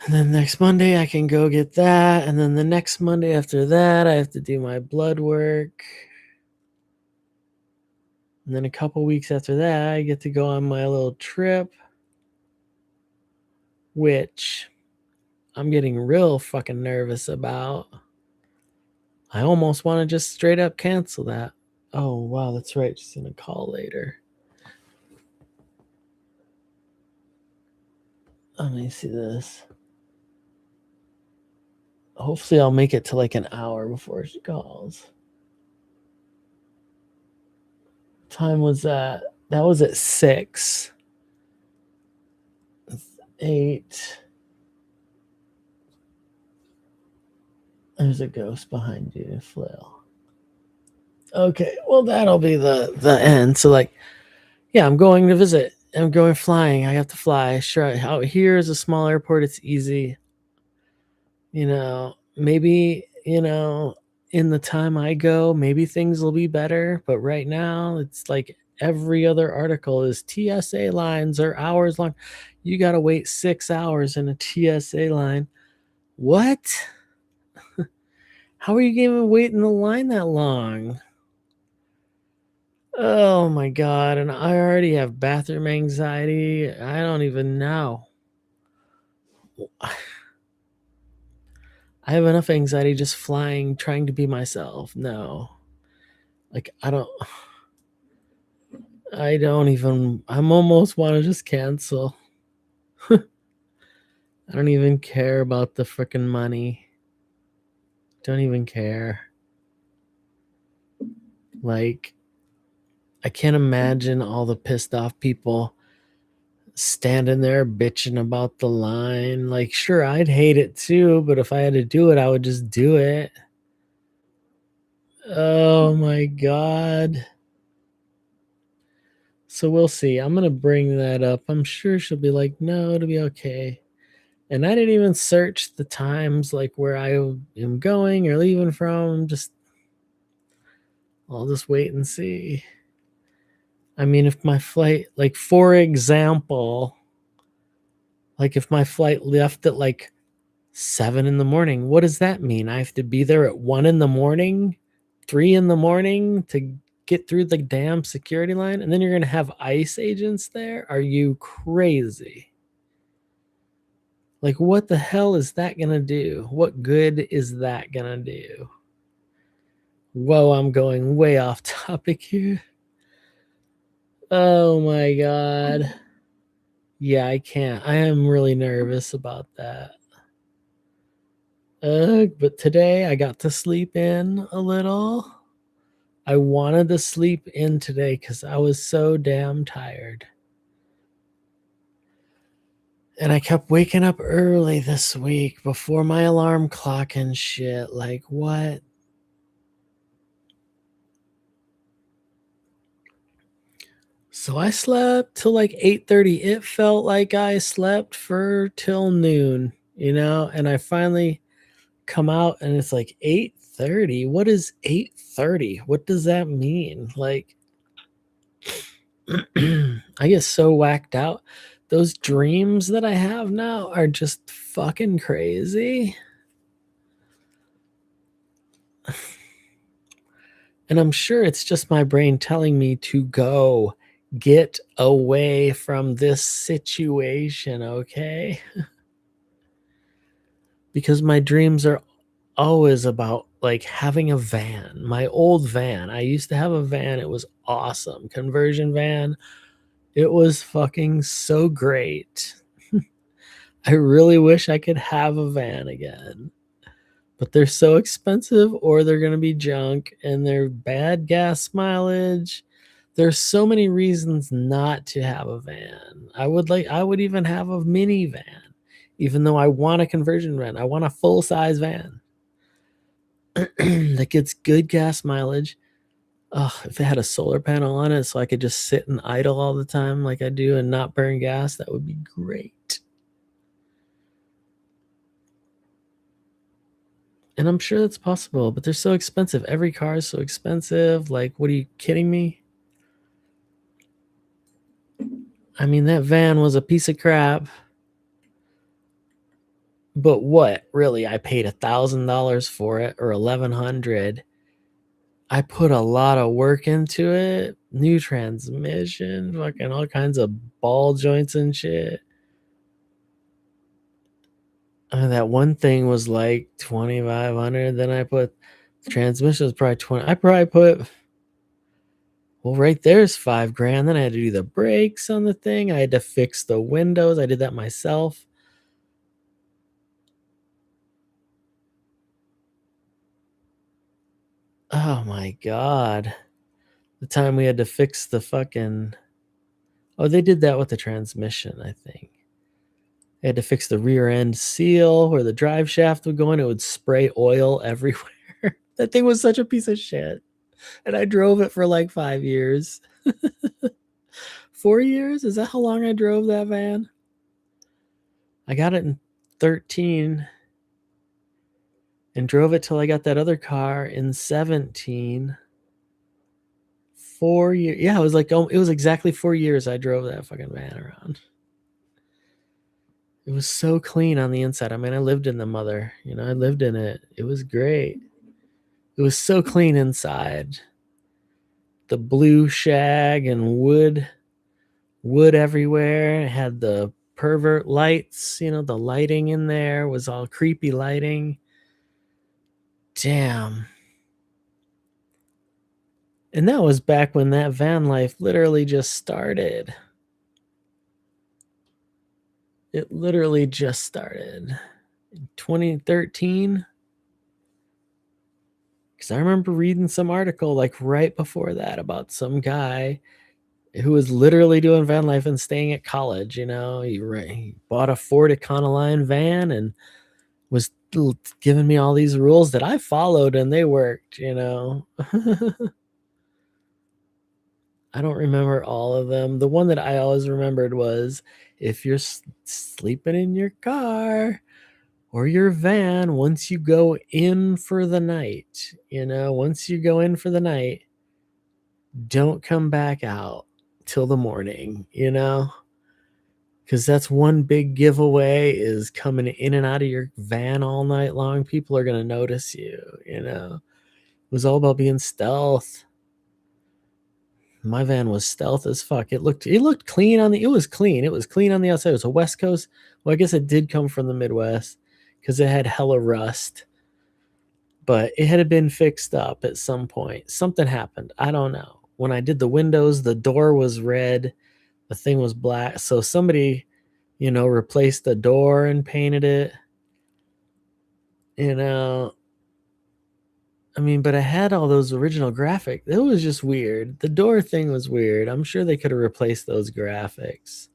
And then next Monday I can go get that. And then the next Monday after that, I have to do my blood work. And then a couple weeks after that, I get to go on my little trip, which I'm getting real fucking nervous about. I almost want to just straight up cancel that. Oh, wow, that's right. She's going to call later. Let me see this. Hopefully, I'll make it to like an hour before she calls. Time was that? That was at 6. 8. There's a ghost behind you, Flail. Okay, well that'll be the end. So like, yeah, I'm going to visit. I'm going flying. I have to fly. Sure, out here is a small airport. It's easy. You know, maybe, you know, in the time I go, maybe things will be better. But right now, it's like every other article is TSA lines are hours long. You got to wait 6 hours in a TSA line. What? How are you even waiting in the line that long? Oh my God. And I already have bathroom anxiety. I don't even know. I have enough anxiety just flying, trying to be myself. No. Like, I don't even, I'm almost want to just cancel. I don't even care about the freaking money. Don't even care. Like, I can't imagine all the pissed off people standing there bitching about the line. Like, sure, I'd hate it too, but if I had to do it, I would just do it. Oh my God. So we'll see. I'm going to bring that up. I'm sure she'll be like, no, it'll be okay. And I didn't even search the times like where I am going or leaving from. I'll just wait and see. I mean, if my flight, like, for example, like if my flight left at like 7 in the morning, what does that mean? I have to be there at 1 in the morning, 3 in the morning to get through the damn security line? And then you're going to have ICE agents there? Are you crazy? Like, what the hell is that going to do? What good is that going to do? Whoa, I'm going way off topic here. Oh my God. Yeah, I can't. I am really nervous about that. But today I got to sleep in a little. I wanted to sleep in today because I was so damn tired. And I kept waking up early this week before my alarm clock and shit. Like, what? So I slept till like 8:30. It felt like I slept for till noon, and I finally come out and it's like 8:30. What is 8:30? What does that mean? Like, I get so whacked out. Those dreams that I have now are just fucking crazy. And I'm sure it's just my brain telling me to go get away from this situation, okay? Because my dreams are always about like having a van. My old van. I used to have a van. It was awesome. Conversion van. It was fucking so great. I really wish I could have a van again. But they're so expensive or they're going to be junk and they're bad gas mileage. There's so many reasons not to have a van. I would even have a minivan, even though I want a conversion van. I want a full-size van that gets good gas mileage. Oh, if it had a solar panel on it so I could just sit and idle all the time like I do and not burn gas, that would be great. And I'm sure that's possible, but they're so expensive. Every car is so expensive. Like, what are you kidding me? I mean, that van was a piece of crap. But what? Really, I paid $1,000 for it or 1,100. I put a lot of work into it. New transmission, fucking all kinds of ball joints and shit. That one thing was like 2,500. Then I put the transmission was probably 20. I probably put, well, right there's $5,000. Then I had to do the brakes on the thing. I had to fix the windows. I did that myself. Oh my God. The time we had to fix the fucking, oh, they did that with the transmission, I think. They had to fix the rear end seal where the drive shaft would go in. It would spray oil everywhere. That thing was such a piece of shit. And I drove it for like 5 years. 4 years? Is that how long I drove that van? I got it in 13 and drove it till I got that other car in 17. 4 years. Yeah, it was like, oh, it was exactly 4 years I drove that fucking van around. It was so clean on the inside. I mean, I lived in the mother, I lived in it. It was great. It was so clean inside. The blue shag and wood everywhere. It had the pervert lights, the lighting in there was all creepy lighting. Damn. And that was back when that van life literally just started. It literally just started in 2013. Because I remember reading some article like right before that about some guy who was literally doing van life and staying at college. He bought a Ford Econoline van and was giving me all these rules that I followed and they worked. I don't remember all of them. The one that I always remembered was if you're sleeping in your car or your van, once you go in for the night, don't come back out till the morning, because that's one big giveaway is coming in and out of your van all night long. People are going to notice you. It was all about being stealth. My van was stealth as fuck. It looked clean it was clean. It was clean on the outside. It was a West Coast. Well, I guess it did come from the Midwest because it had hella rust. But it had been fixed up at some point. Something happened. I don't know. When I did the windows, the door was red, the thing was black. So somebody, replaced the door and painted it. But I had all those original graphics. It was just weird. The door thing was weird. I'm sure they could have replaced those graphics.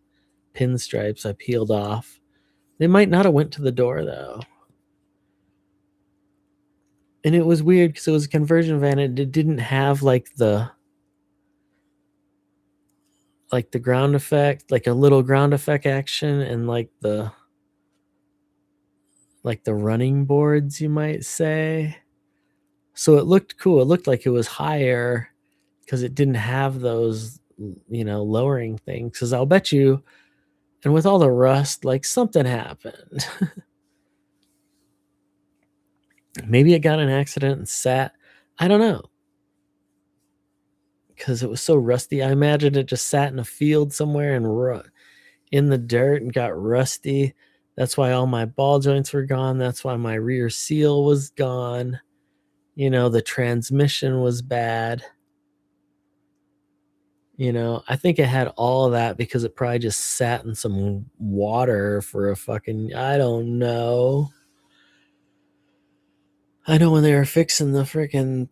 Pinstripes I peeled off. They might not have went to the door though. And it was weird because it was a conversion van. It didn't have like the ground effect, like a little ground effect action, and like the running boards, you might say. So it looked cool. It looked like it was higher because it didn't have those, lowering things. Because I'll bet you, and with all the rust, like something happened. Maybe it got in an accident and sat. I don't know. Because it was so rusty. I imagine it just sat in a field somewhere and in the dirt and got rusty. That's why all my ball joints were gone. That's why my rear seal was gone. The transmission was bad. I think it had all of that because it probably just sat in some water for I don't know. I know when they were fixing the freaking,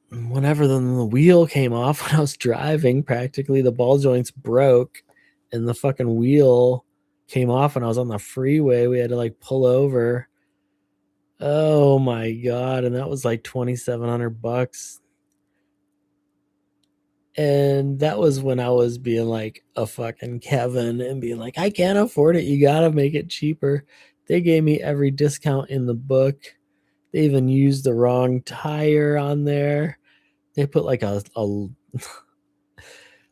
whenever the wheel came off when I was driving, practically the ball joints broke and the fucking wheel came off when I was on the freeway. We had to like pull over. Oh my God. And that was like $2,700. And that was when I was being like a fucking Kevin and being like, I can't afford it. You got to make it cheaper. They gave me every discount in the book. They even used the wrong tire on there. They put like a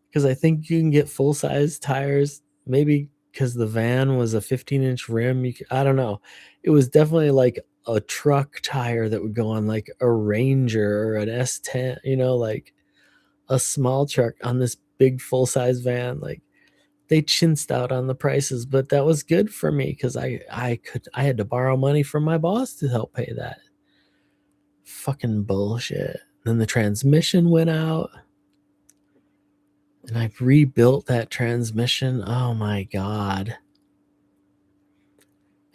because I think you can get full size tires, maybe because the van was a 15-inch rim. I don't know. It was definitely like a truck tire that would go on like a Ranger or an S10, like a small truck on this big full size van. Like they chinsed out on the prices, but that was good for me because I had to borrow money from my boss to help pay that. Fucking bullshit. Then the transmission went out. And I rebuilt that transmission. Oh my God.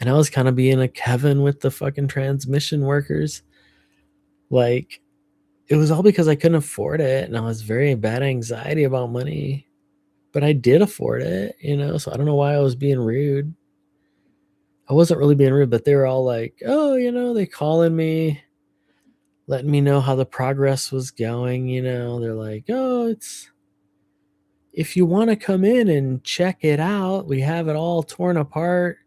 And I was kind of being a Kevin with the fucking transmission workers. Like, it was all because I couldn't afford it. And I was very bad anxiety about money. But I did afford it, so I don't know why I was being rude. I wasn't really being rude, but they were all like, oh, they calling me, letting me know how the progress was going. They're like, oh, if you want to come in and check it out, we have it all torn apart.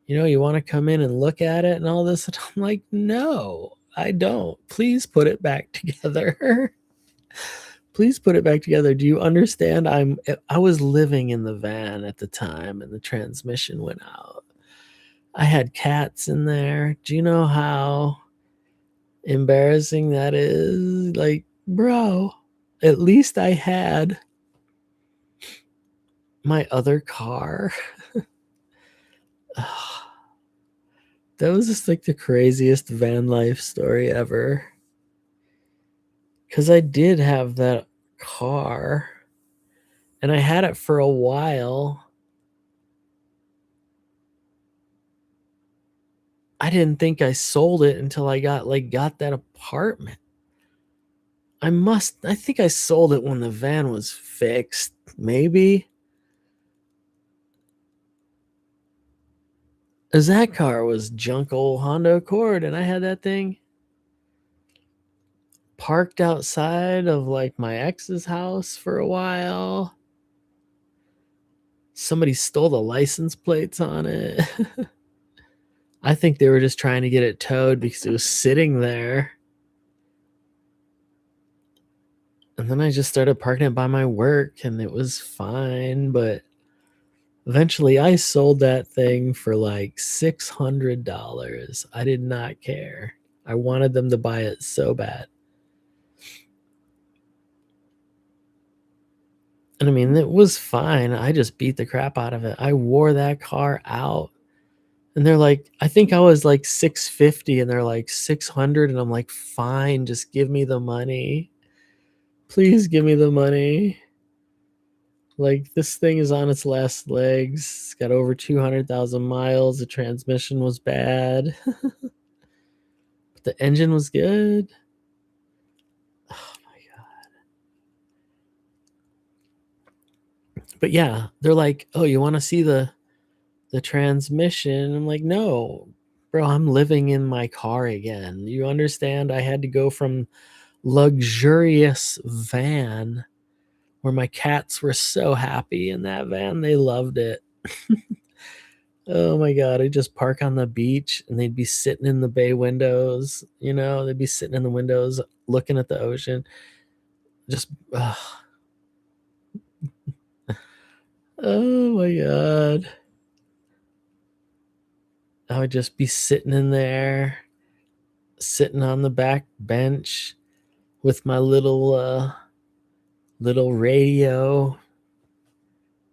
You want to come in and look at it and all this. And I'm like, no, I don't. Please put it back together. Please put it back together. Do you understand? I was living in the van at the time and the transmission went out. I had cats in there. Do you know how embarrassing that is? Like, bro, at least I had my other car. That was just like the craziest van life story ever. Because I did have that car and I had it for a while. I didn't think I sold it until I got that apartment. I think I sold it when the van was fixed, maybe. Cause that car was junk old Honda Accord, and I had that thing parked outside of like my ex's house for a while. Somebody stole the license plates on it. I think they were just trying to get it towed because it was sitting there. And then I just started parking it by my work and it was fine. But eventually I sold that thing for like $600. I did not care. I wanted them to buy it so bad. And I mean, it was fine. I just beat the crap out of it. I wore that car out. And they're like, I think I was like 650 and they're like 600 and I'm like, "Fine, just give me the money. Please give me the money." Like this thing is on its last legs. It's got over 200,000 miles. The transmission was bad, but the engine was good. Oh my god. But yeah, they're like, "Oh, you want to see the transmission?" I'm like, "No. Bro, I'm living in my car again. You understand? I had to go from luxurious van where my cats were so happy in that van. They loved it. Oh my god, I'd just park on the beach and they'd be sitting in the bay windows, they'd be sitting in the windows looking at the ocean. Just oh my god. I would just be sitting in there, sitting on the back bench with my little radio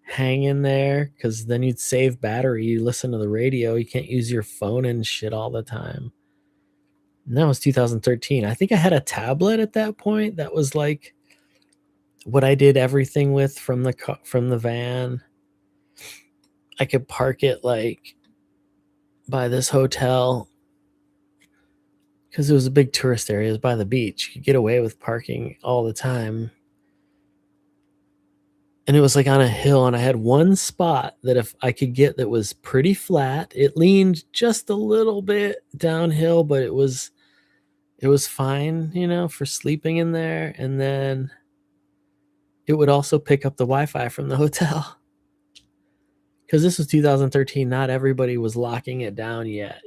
hanging there because then you'd save battery. You listen to the radio. You can't use your phone and shit all the time. And that was 2013. I think I had a tablet at that point. That was like what I did everything with from the van. I could park it like by this hotel because it was a big tourist area. It was by the beach. You could get away with parking all the time. And it was like on a hill, and I had one spot that if I could get that was pretty flat. It leaned just a little bit downhill, but it was fine, for sleeping in there. And then it would also pick up the Wi-Fi from the hotel. Because this was 2013, not everybody was locking it down yet.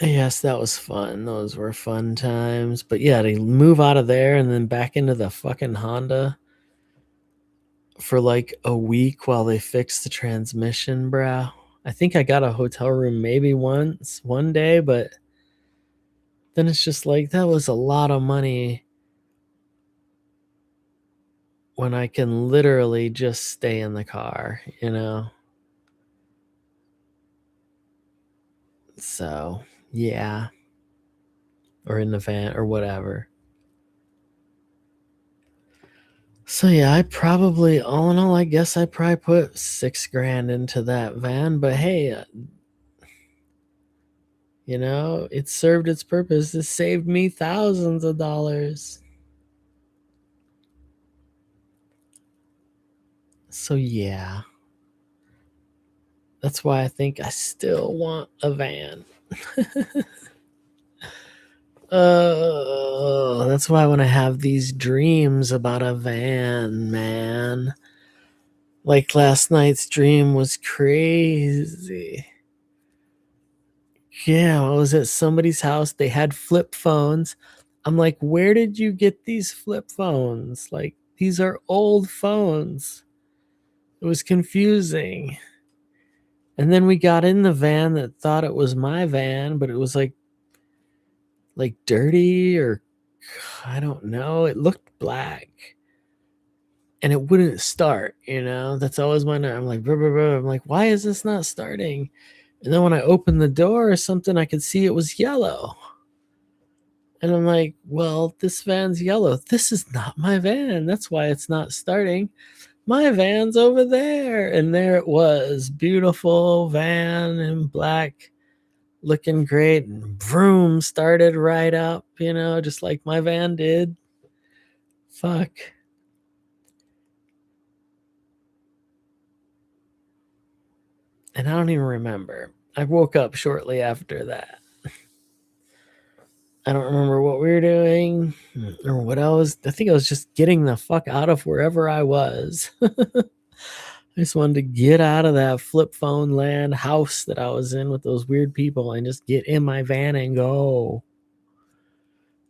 Yes, that was fun. Those were fun times. But yeah, to move out of there and then back into the fucking Honda for like a week while they fixed the transmission, bro. I think I got a hotel room maybe once, one day, but then it's just like that was a lot of money when I can literally just stay in the car. So, yeah, or in the van or whatever. So yeah, I probably, all in all, I guess I probably put 6 grand into that van. But hey, it served its purpose. It saved me thousands of dollars. So yeah, that's why I think I still want a van. That's why when I have these dreams about a van, man, like last night's dream was crazy. Yeah, I was at somebody's house. They had flip phones. I'm like, where did you get these flip phones? Like, these are old phones. It was confusing. And then we got in the van that thought it was my van, but it was like dirty, or I don't know. It looked black. and it wouldn't start, you know? That's always my I'm like, "Bruh, bruh, bruh." I'm like, "Why is this not starting?" And then when I opened the door or something, I could see it was yellow. And I'm like, "Well, this van's yellow. This is not my van. That's why it's not starting. My van's over there." And there it was, beautiful van in black, looking great, and vroom, started right up, you know, just like my van did. Fuck. And I don't even remember. I woke up shortly after that. I don't remember what we were doing or what I think I was just getting the fuck out of wherever I was. I just wanted to get out of that flip phone land house that I was in with those weird people and just get in my van and go.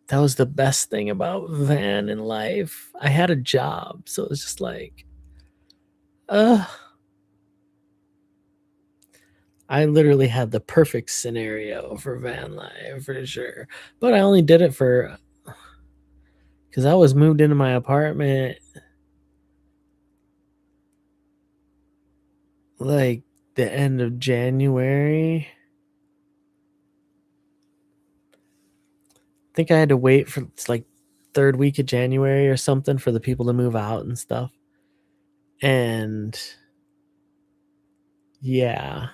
That was the best thing about van in life. I had a job, so it was just like, uh, I literally had the perfect scenario for van life for sure. But I only did it for because I was moved into my apartment like the end of January. I think I had to wait for it's like third week of January or something for the people to move out and stuff. And yeah.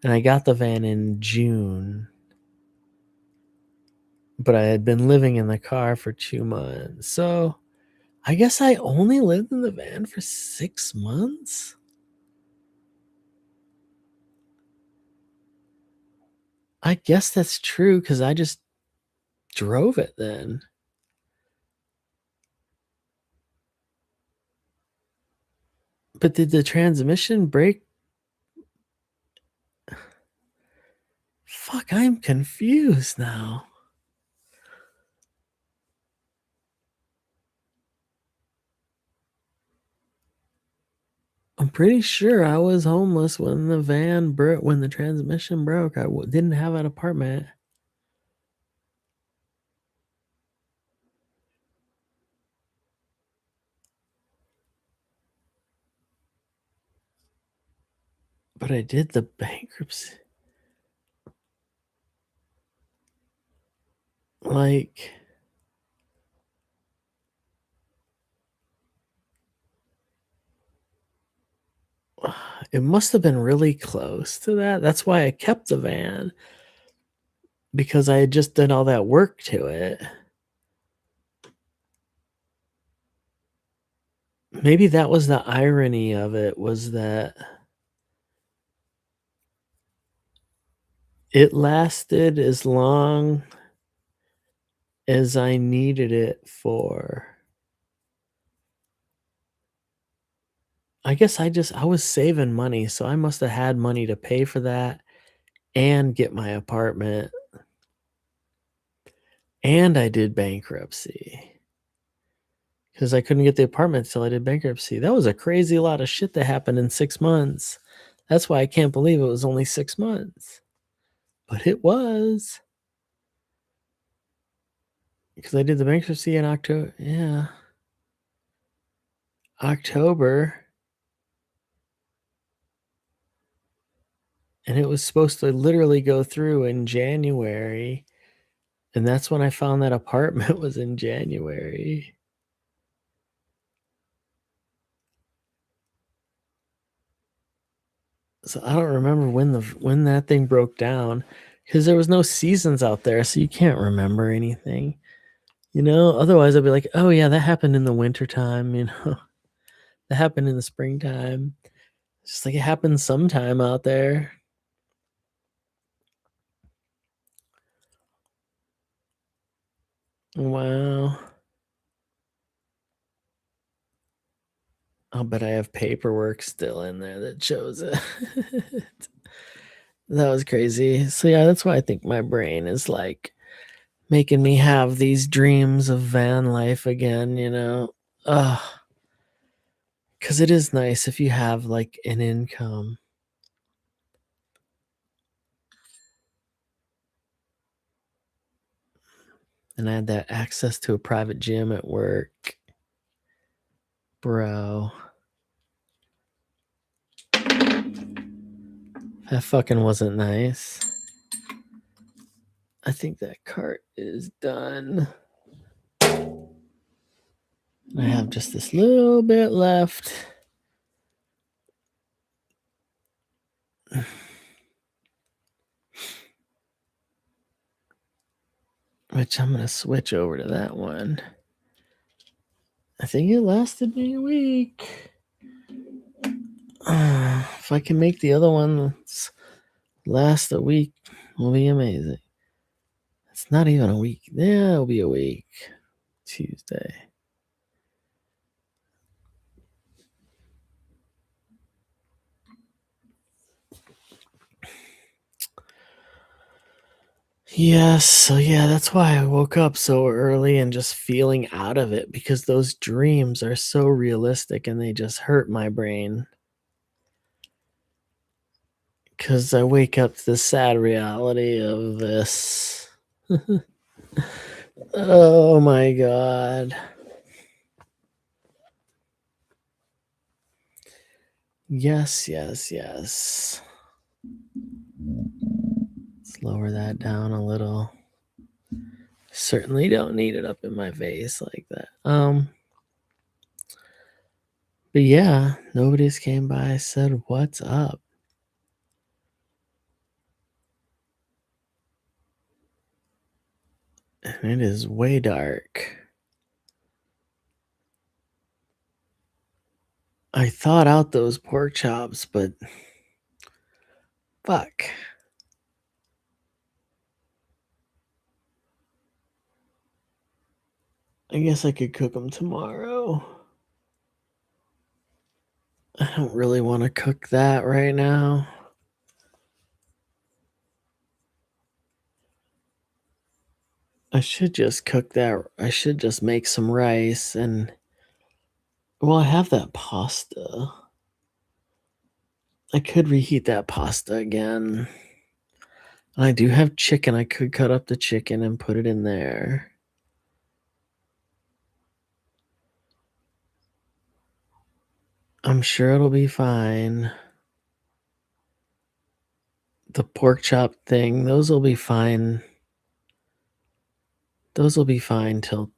And I got the van in June, but I had been living in the car for 2 months. So I guess I only lived in the van for 6 months. I guess that's true because I just drove it then. But did the transmission break? Fuck, I'm confused now. I'm pretty sure I was homeless when the van broke, when the transmission broke. I didn't have an apartment. But I did the bankruptcy. Like, it must have been really close to that. That's why I kept the van because I had just done all that work to it. Maybe that was the irony of it, was that it lasted as long as I needed it for. I guess I was saving money, so I must have had money to pay for that and get my apartment, and I did bankruptcy because I couldn't get the apartment till I did bankruptcy. That was a crazy lot of shit that happened in 6 months. That's why I can't believe it was only 6 months, but it was, because I did the bankruptcy in October. Yeah, October, and it was supposed to literally go through in January, and that's when I found that apartment was in January. So I don't remember when that thing broke down because there was no seasons out there, so you can't remember anything. You know, otherwise I'd be like, "Oh yeah, that happened in the wintertime, you know. That happened in the springtime." It's just like it happened sometime out there. Wow. I'll bet I have paperwork still in there that shows it. That was crazy. So yeah, that's why I think my brain is like making me have these dreams of van life again, you know. Ugh. Because it is nice if you have like an income. And I had that access to a private gym at work. Bro. That fucking wasn't nice. I think that cart is done. I have just this little bit left. Which I'm going to switch over to that one. I think it lasted me a week. If I can make the other one last a week, will be amazing. It's not even a week. Yeah, it'll be a week. Tuesday. Yes, so yeah, that's why I woke up so early and just feeling out of it, because those dreams are so realistic and they just hurt my brain. Because I wake up to the sad reality of this. Oh my God. Yes. Let's lower that down a little. Certainly don't need it up in my face like that. But yeah, nobody's came by, said, "What's up?" And it is way dark. I thought out those pork chops, but fuck. I guess I could cook them tomorrow. I don't really want to cook that right now. I should just cook that. I should just make some rice and, well, I have that pasta. I could reheat that pasta again. I do have chicken. I could cut up the chicken and put it in there. I'm sure it'll be fine. The pork chop thing, those will be fine. Those will be fine till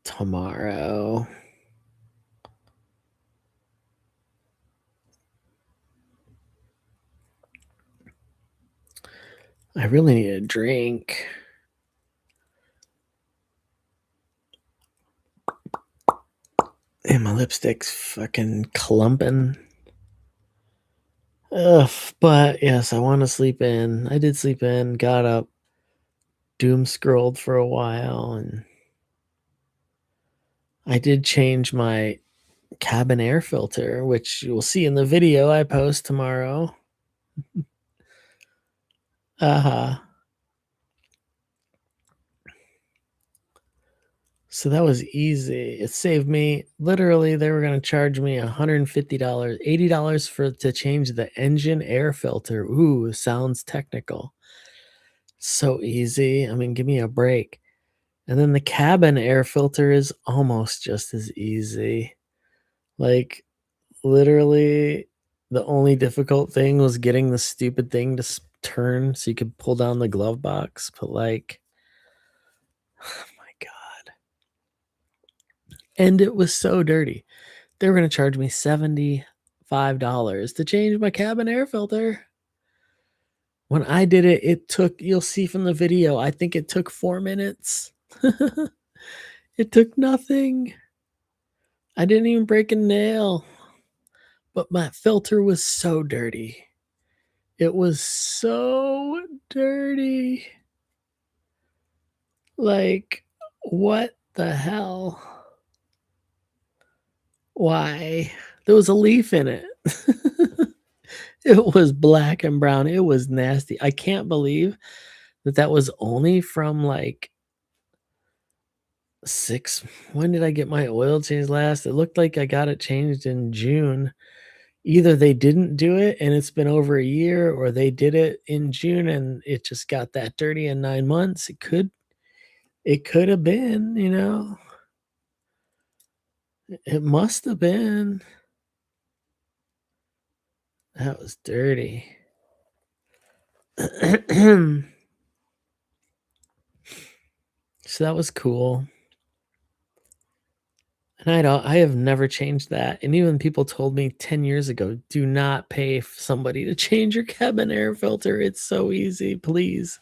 tomorrow. I really need a drink. And my lipstick's fucking clumping. Ugh, but yes, I want to sleep in. I did sleep in, got up, doom scrolled for a while, and I did change my cabin air filter, which you'll see in the video I post tomorrow. So that was easy. It saved me, literally, they were going to charge me $150, $80 to change the engine air filter. Ooh, sounds technical. So easy. I mean, give me a break. And then the cabin air filter is almost just as easy. Like, literally, the only difficult thing was getting the stupid thing to turn so you could pull down the glove box. But, like, oh my God. And it was so dirty. They were going to charge me $75 to change my cabin air filter. When I did it, it took, you'll see from the video, I think it took 4 minutes. It took nothing. I didn't even break a nail. But my filter was so dirty. It was so dirty. Like, what the hell? Why? There was a leaf in it. It was black and brown. It was nasty. I can't believe that was only from like when did I get my oil changed last? It looked like I got it changed in June. Either they didn't do it and it's been over a year, or they did it in June and it just got that dirty in 9 months. It could have been, you know. It must have been. That was dirty. So that was cool. And I have never changed that. And even people told me 10 years ago, do not pay somebody to change your cabin air filter. It's so easy. Please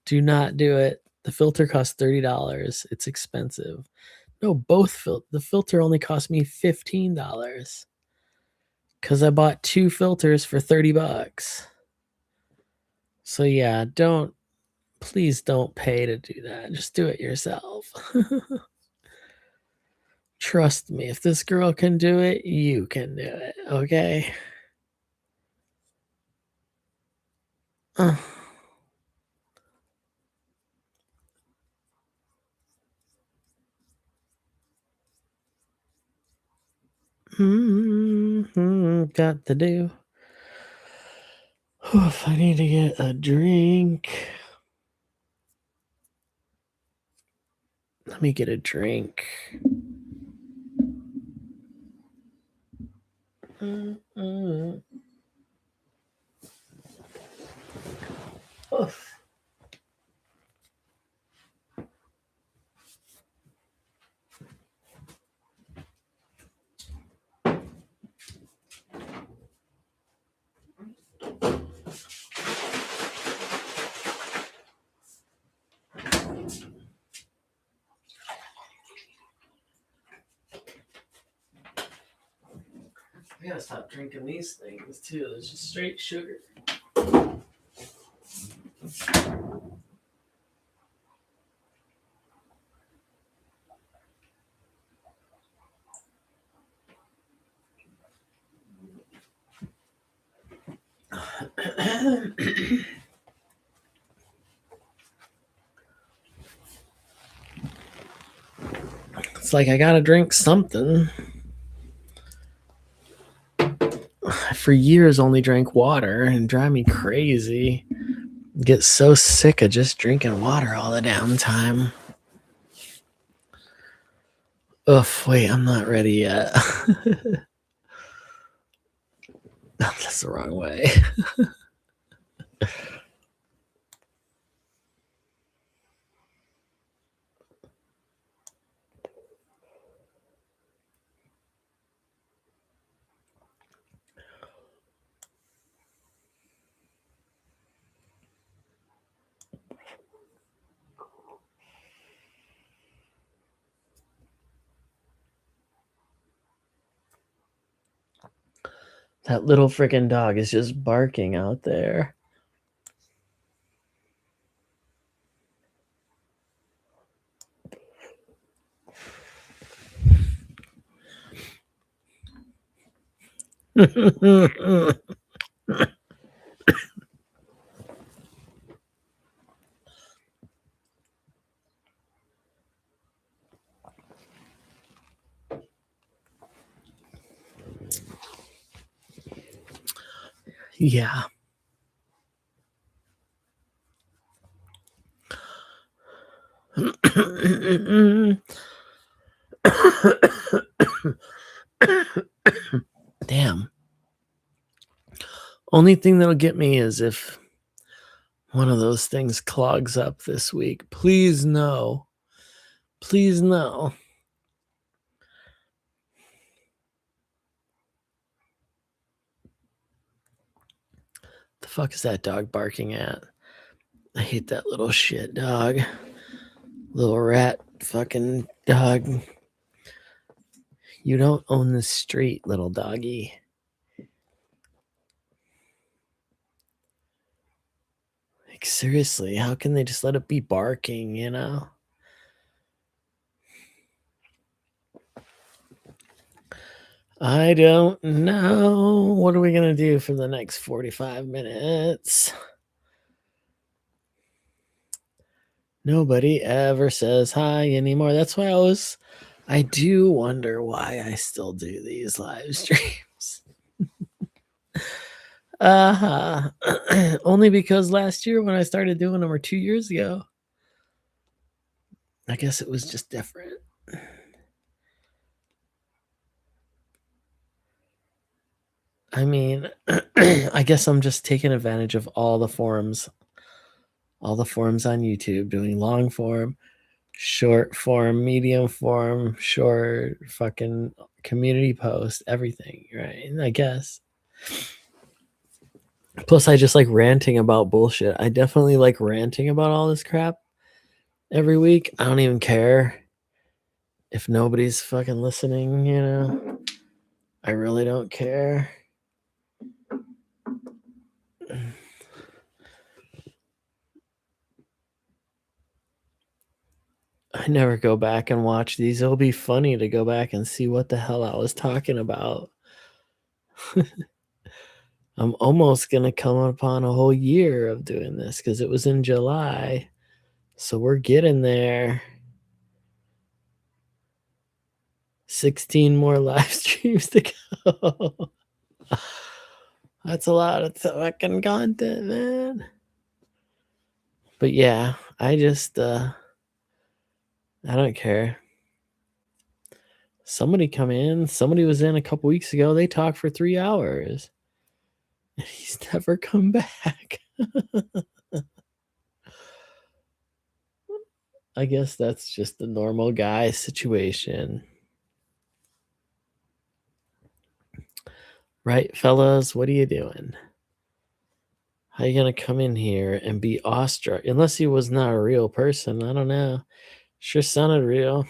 do not do it. The filter costs $30. It's expensive. No, the filter only cost me $15 because I bought 2 filters for $30. So yeah, please don't pay to do that. Just do it yourself. Trust me, if this girl can do it, you can do it, okay? Uh, got to do. Oof, I need to get a drink. Let me get a drink. Oof. I gotta stop drinking these things too. There's just straight sugar. It's like I gotta drink something. I for years only drank water and drive me crazy. Get so sick of just drinking water all the damn time. Ugh, wait, I'm not ready yet. That's the wrong way. That little freaking dog is just barking out there. Yeah. Damn. Only thing that'll get me is if one of those things clogs up this week. Please no. Please no. The fuck is that dog barking at? I hate that little shit dog. Little rat fucking dog. You don't own the street, little doggy. Like, seriously, how can they just let it be barking, you know? I don't know. What are we going to do for the next 45 minutes? Nobody ever says hi anymore. That's why I do wonder why I still do these live streams. Only because last year when I started doing them, or 2 years ago, I guess it was just different. I mean, I guess I'm just taking advantage of all the forums on YouTube, doing long form, short form, medium form, short, fucking community post, everything, right? And I guess. Plus, I just like ranting about bullshit. I definitely like ranting about all this crap every week. I don't even care if nobody's fucking listening, you know? I really don't care. I never go back and watch these. It'll be funny to go back and see what the hell I was talking about. I'm almost going to come upon a whole year of doing this because it was in July. So we're getting there. 16 more live streams to go. That's a lot of fucking content, man. But yeah, I just, I don't care. Somebody come in. Somebody was in a couple weeks ago. They talked for 3 hours. And he's never come back. I guess that's just the normal guy situation. Right, fellas? What are you doing? How you gonna come in here and be awestruck? Unless he was not a real person. I don't know. Sure sounded real.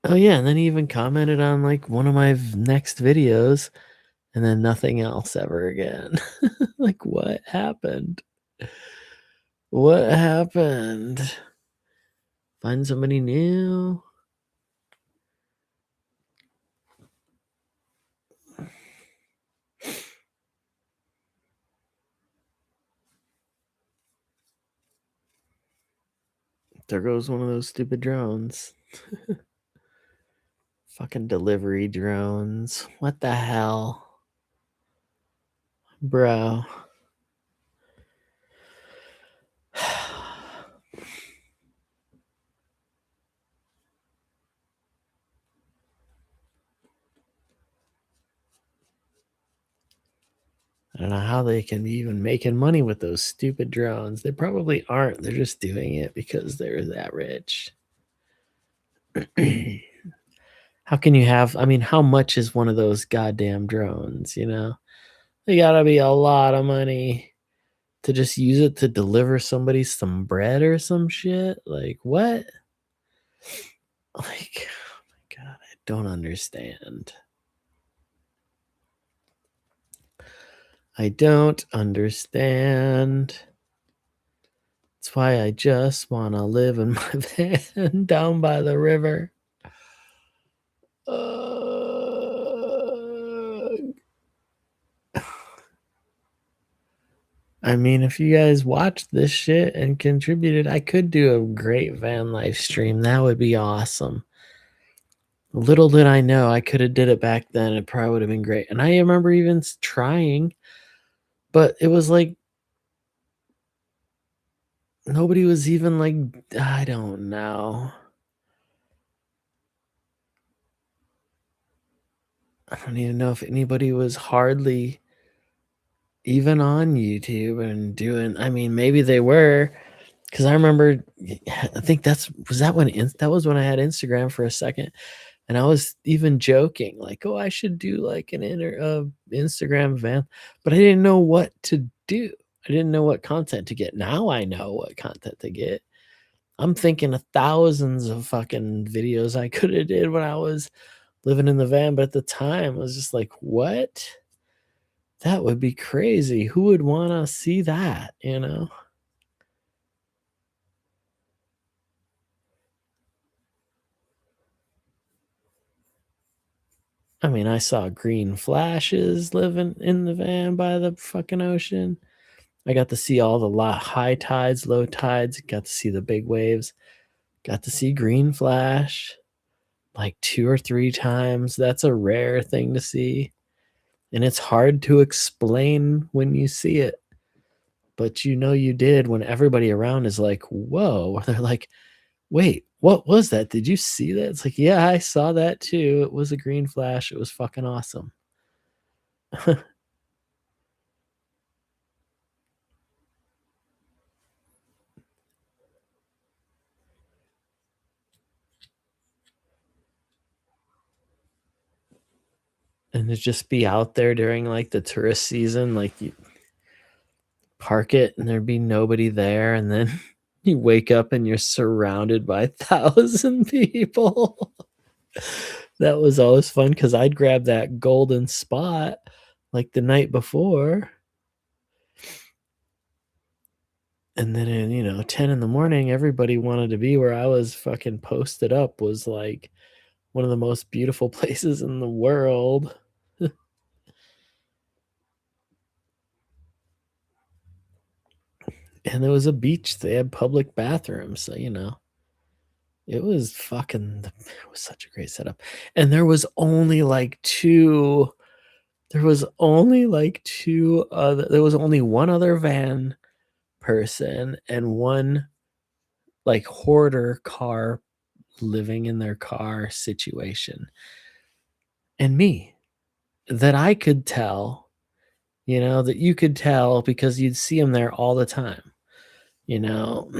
Oh yeah, and then he even commented on like one of my next videos and then nothing else ever again. Like what happened? What happened? Find somebody new? There goes one of those stupid drones. Fucking delivery drones. What the hell? Bro. I don't know how they can be even making money with those stupid drones. They probably aren't. They're just doing it because they're that rich. How can you have, I mean, how much is one of those goddamn drones, you know? They gotta be a lot of money to just use it to deliver somebody some bread or some shit. Like, what? Like, oh my God, I don't understand. I don't understand. That's why I just want to live in my van down by the river. I mean, if you guys watched this shit and contributed, I could do a great van life stream. That would be awesome. Little did I know I could have did it back then. It probably would have been great. And I remember even trying, but it was like nobody was even like, I don't know. I don't even know if anybody was hardly even on YouTube and doing, I mean, maybe they were, because I remember, I think that was when I had Instagram for a second, and I was even joking like, oh, I should do like an Instagram van, but I didn't know what to do. I didn't know what content to get. Now I know what content to get. I'm thinking of thousands of fucking videos I could have did when I was living in the van, but at the time I was just like, what? That would be crazy. Who would want to see that, you know? I mean, I saw green flashes living in the van by the fucking ocean. I got to see all the high tides, low tides, got to see the big waves, got to see green flash like 2 or 3 times. That's a rare thing to see. and it's hard to explain when you see it, but you know you did when everybody around is like, "Whoa." They're like, "Wait, what was that? Did you see that?" It's like, "Yeah, I saw that too. It was a green flash. It was fucking awesome." And to just be out there during, like, the tourist season, like, you park it and there'd be nobody there, and then you wake up and you're surrounded by 1,000 people. That was always fun because 'cause I'd grab that golden spot, like, the night before, and then in, 10 in the morning, everybody wanted to be where I was fucking posted up, was, like, one of the most beautiful places in the world, and there was a beach, they had public bathrooms, so, it was such a great setup, and there was only 1 other van person and 1, like, hoarder car living in their car situation, and me, that I could tell, that you could tell because you'd see them there all the time, you know?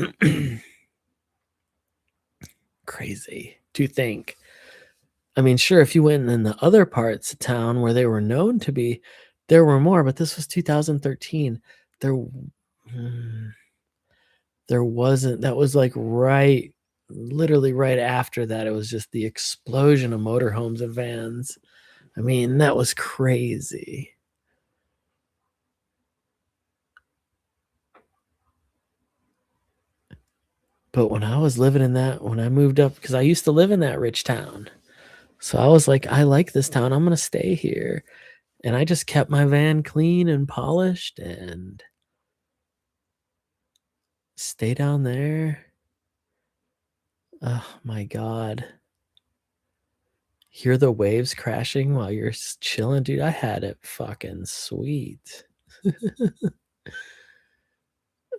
Crazy to think. I mean, sure, if you went in the other parts of town where they were known to be, there were more, but this was 2013. There mm, there wasn't that was, like, literally right after that, it was just the explosion of motorhomes and vans. I mean, that was crazy. But when I moved up, because I used to live in that rich town, so I was like, "I like this town, I'm gonna stay here." And I just kept my van clean and polished and stay down there. Oh my god. Hear the waves crashing while you're chilling, dude. I had it fucking sweet.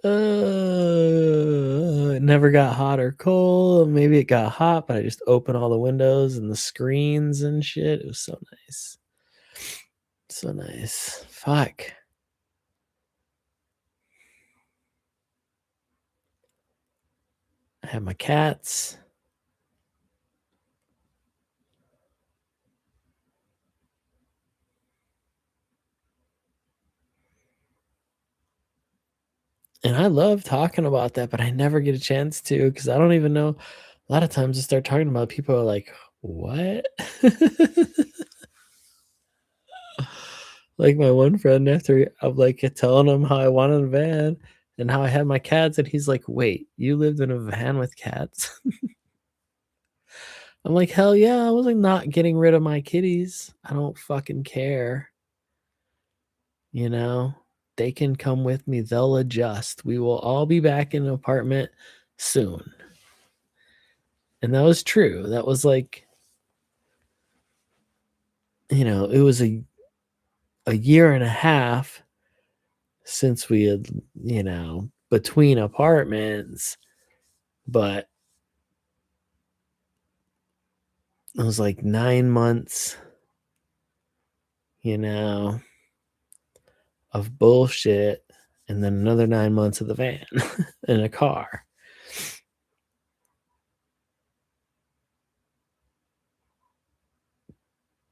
It never got hot or cold. Maybe it got hot, but I just opened all the windows and the screens and shit. It was so nice. So nice. Fuck. I had my cats. And I love talking about that, but I never get a chance to because I don't even know. A lot of times I start talking about it, people are like, "What?" Like my one friend after I'm like telling him how I wanted a van and how I had my cats, and he's like, "Wait, you lived in a van with cats?" I'm like, "Hell yeah, I wasn't not getting rid of my kitties. I don't fucking care, you know? They can come with me, they'll adjust. We will all be back in an apartment soon." And that was true. That was like, it was a year and a half since we had, between apartments, but it was like 9 months, you know, of bullshit and then another 9 months of the van in a car.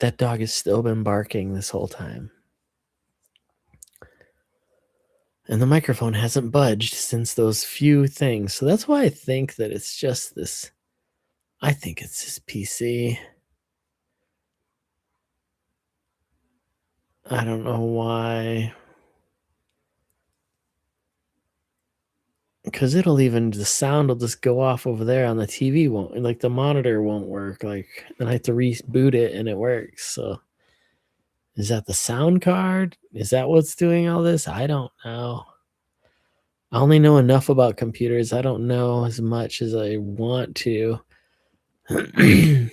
That dog has still been barking this whole time. And the microphone hasn't budged since those few things. So that's why I think that it's just this. I think it's this PC. I don't know why. Because the sound will just go off over there on the TV won't, and like the monitor won't work. Like, then I have to reboot it and it works. So, is that the sound card? Is that what's doing all this? I don't know. I only know enough about computers. I don't know as much as I want to.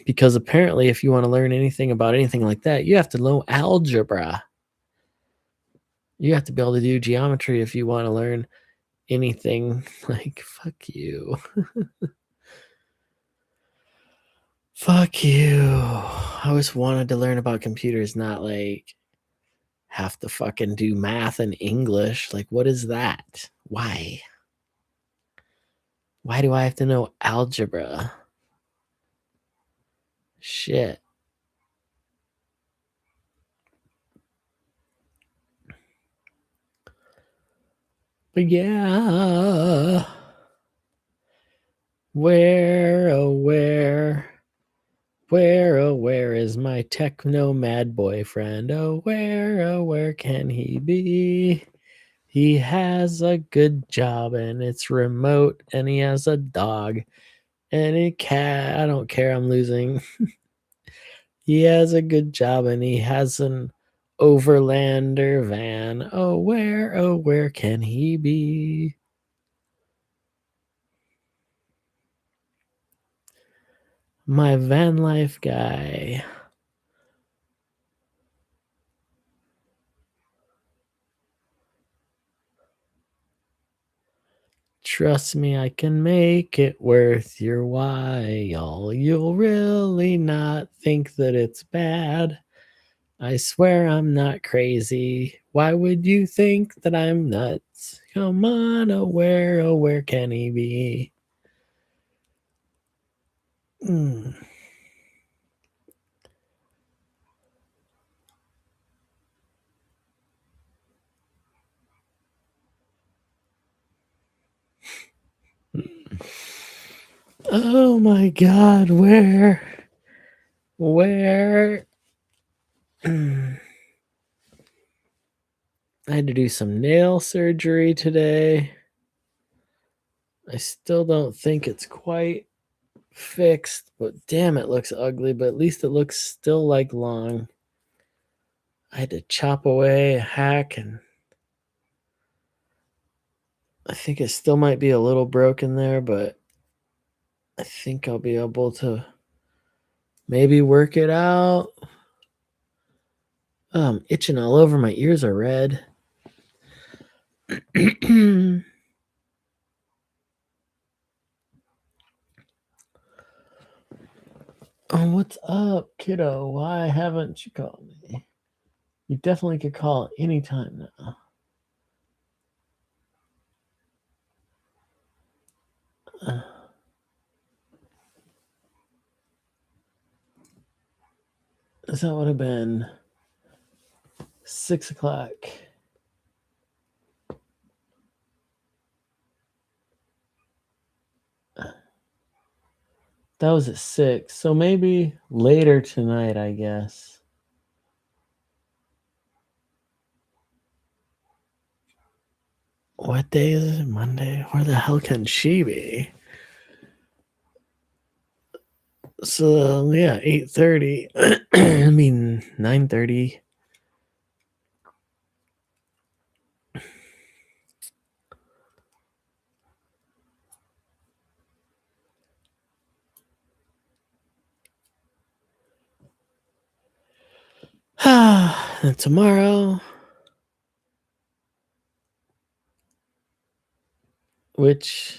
Because apparently, if you want to learn anything about anything like that, you have to know algebra. You have to be able to do geometry if you want to learn anything. Like, fuck you. Fuck you. I always wanted to learn about computers, not like have to fucking do math and English. Like, what is that? Why? Why do I have to know algebra? Shit. But yeah. Where, oh, where is my techno mad boyfriend? Oh, where can he be? He has a good job and it's remote and he has a dog and a cat. I don't care, I'm losing. He has a good job and he has an overlander van. Oh, where can he be? My van life guy. Trust me, I can make it worth your while. You'll really not think that it's bad. I swear I'm not crazy. Why would you think that I'm nuts? Come on, oh, where can he be? Mm. Oh my God, where? I had to do some nail surgery today. I still don't think it's quite fixed, but damn, it looks ugly, but at least it looks still like long. I had to chop away a hack, and I think it still might be a little broken there, but I think I'll be able to maybe work it out. Itching all over. My ears are red. Oh, what's up, kiddo? Why haven't you called me? You definitely could call anytime now. That would have been 6 o'clock. That was at 6. So maybe later tonight, I guess. What day is it? Monday? Where the hell can she be? So yeah, 8:30. I mean 9:30. And tomorrow, which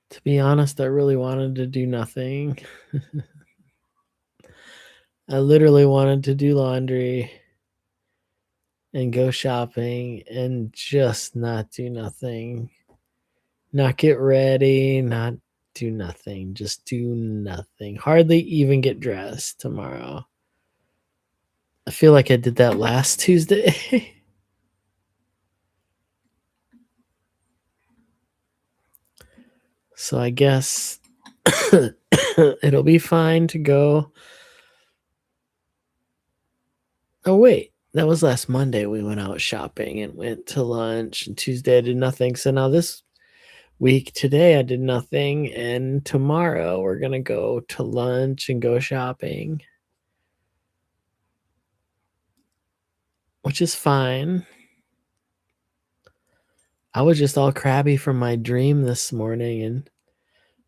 to be honest, I really wanted to do nothing. I literally wanted to do laundry and go shopping and just not do nothing. Not get ready, not do nothing, just do nothing. Hardly even get dressed tomorrow. I feel like I did that last Tuesday. So I guess it'll be fine to go. Oh, wait. That was last Monday. We went out shopping and went to lunch. And Tuesday I did nothing. So now this week, today I did nothing. And tomorrow we're going to go to lunch and go shopping, which is fine. I was just all crabby from my dream this morning, and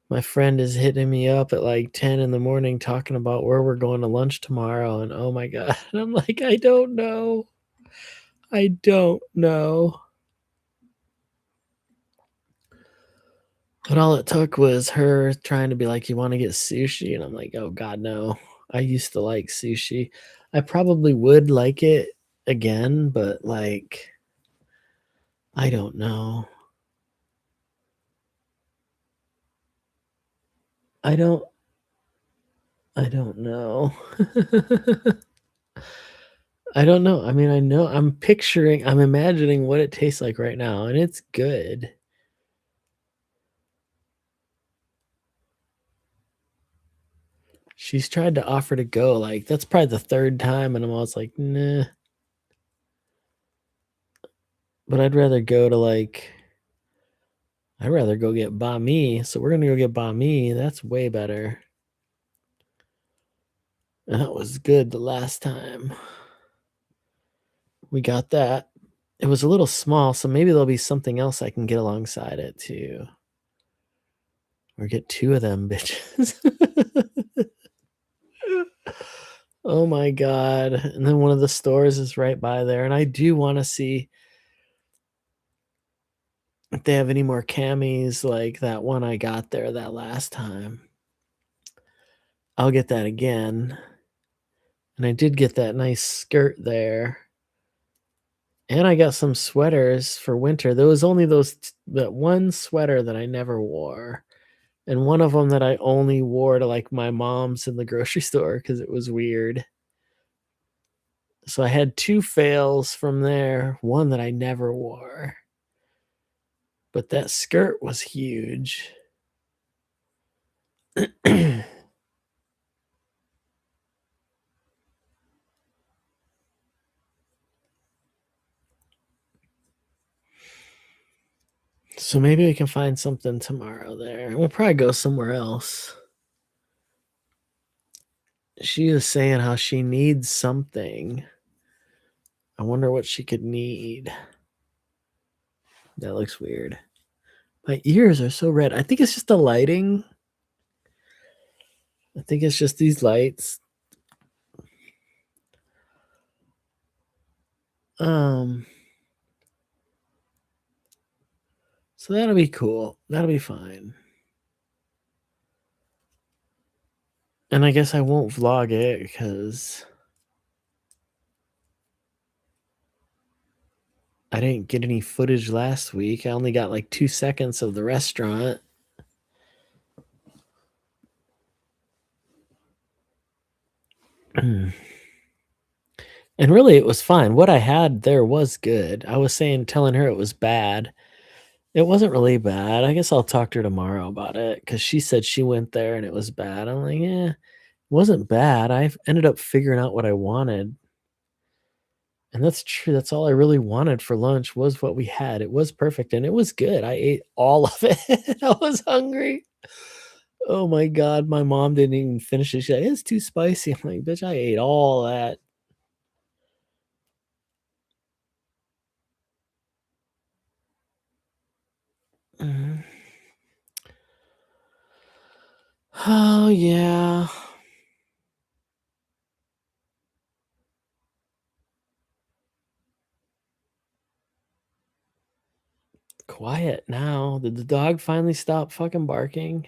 my friend is hitting me up at like 10 in the morning talking about where we're going to lunch tomorrow. And oh my God, and I'm like, I don't know. I don't know. But all it took was her trying to be like, "You wanna get sushi?" And I'm like, "Oh god, no." I used to like sushi. I probably would like it again, but, like, I don't know. I don't I don't know. I don't know. I mean, I know I'm imagining what it tastes like right now, and it's good. She's tried to offer to go, like, that's probably the 3rd time, and I'm always like, "Nah," but I'd rather go get banh mi, so we're gonna go get banh mi, that's way better. That was good the last time we got that. It was a little small, so maybe there'll be something else I can get alongside it too, or get 2 of them bitches. Oh my god, and then one of the stores is right by there, and I do wanna see if they have any more camis like that one I got there that last time. I'll get that again, and I did get that nice skirt there, and I got some sweaters for winter. There was only that one sweater that I never wore, and one of them that I only wore to, like, my mom's in the grocery store because it was weird. So I had 2 fails from there, one that I never wore, but that skirt was huge. So maybe we can find something tomorrow there. We'll probably go somewhere else. She is saying how she needs something. I wonder what she could need. That looks weird. My ears are so red. I think it's just the lighting. I think it's just these lights. Um, so that'll be cool. That'll be fine. And I guess I won't vlog it because I didn't get any footage last week. I only got like 2 seconds of the restaurant. And really, it was fine. What I had there was good. I was telling her it was bad. It wasn't really bad. I guess I'll talk to her tomorrow about it because she said she went there and it was bad. I'm like, yeah, it wasn't bad. I ended up figuring out what I wanted. And that's true. That's all I really wanted for lunch was what we had. It was perfect and it was good. I ate all of it. I was hungry. Oh my God. My mom didn't even finish it. She's like, it's too spicy. I'm like, bitch, I ate all that. Mhm. Oh, yeah. Quiet now. Did the dog finally stop fucking barking?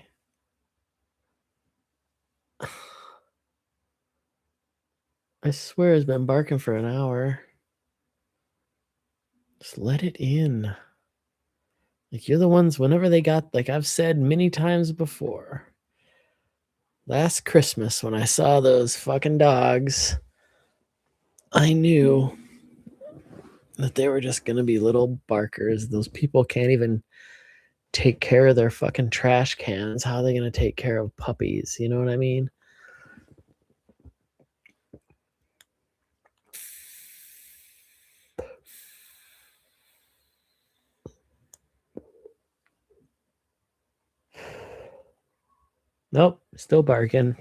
I swear it's been barking for an hour. Just let it in. Like, you're the ones, whenever they got, like I've said many times before, last Christmas when I saw those fucking dogs, I knew that they were just gonna be little barkers. Those people can't even take care of their fucking trash cans. How are they gonna take care of puppies? You know what I mean? Nope, still barking.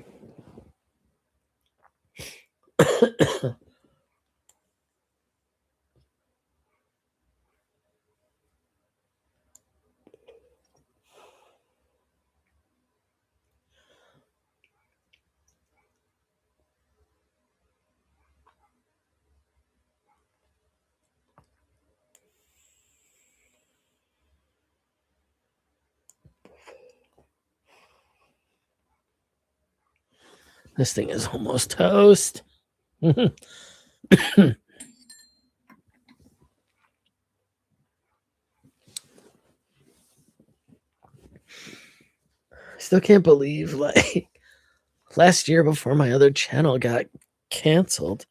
This thing is almost toast. Still can't believe, like, last year before my other channel got canceled.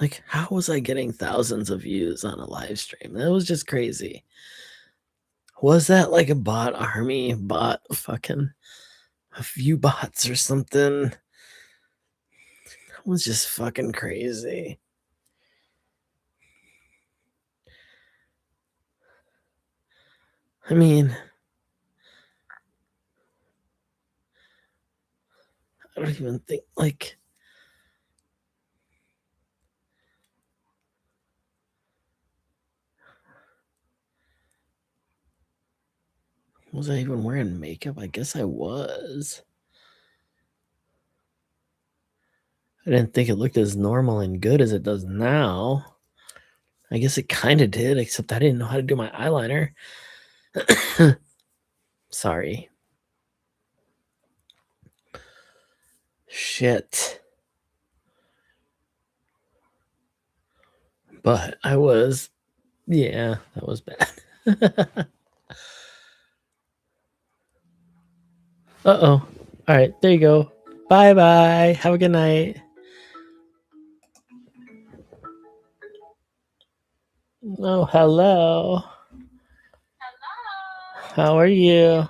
Like, how was I getting thousands of views on a live stream? That was just crazy. Was that like a bot army, bot fucking a few bots or something? That was just fucking crazy. I mean, I don't even think, like, was I even wearing makeup? I guess I was. I didn't think it looked as normal and good as it does now. I guess it kind of did, except I didn't know how to do my eyeliner. Sorry. Shit. But I was, yeah, that was bad. Uh-oh. All right, there you go. Bye-bye. Have a good night. Oh, hello. How are you?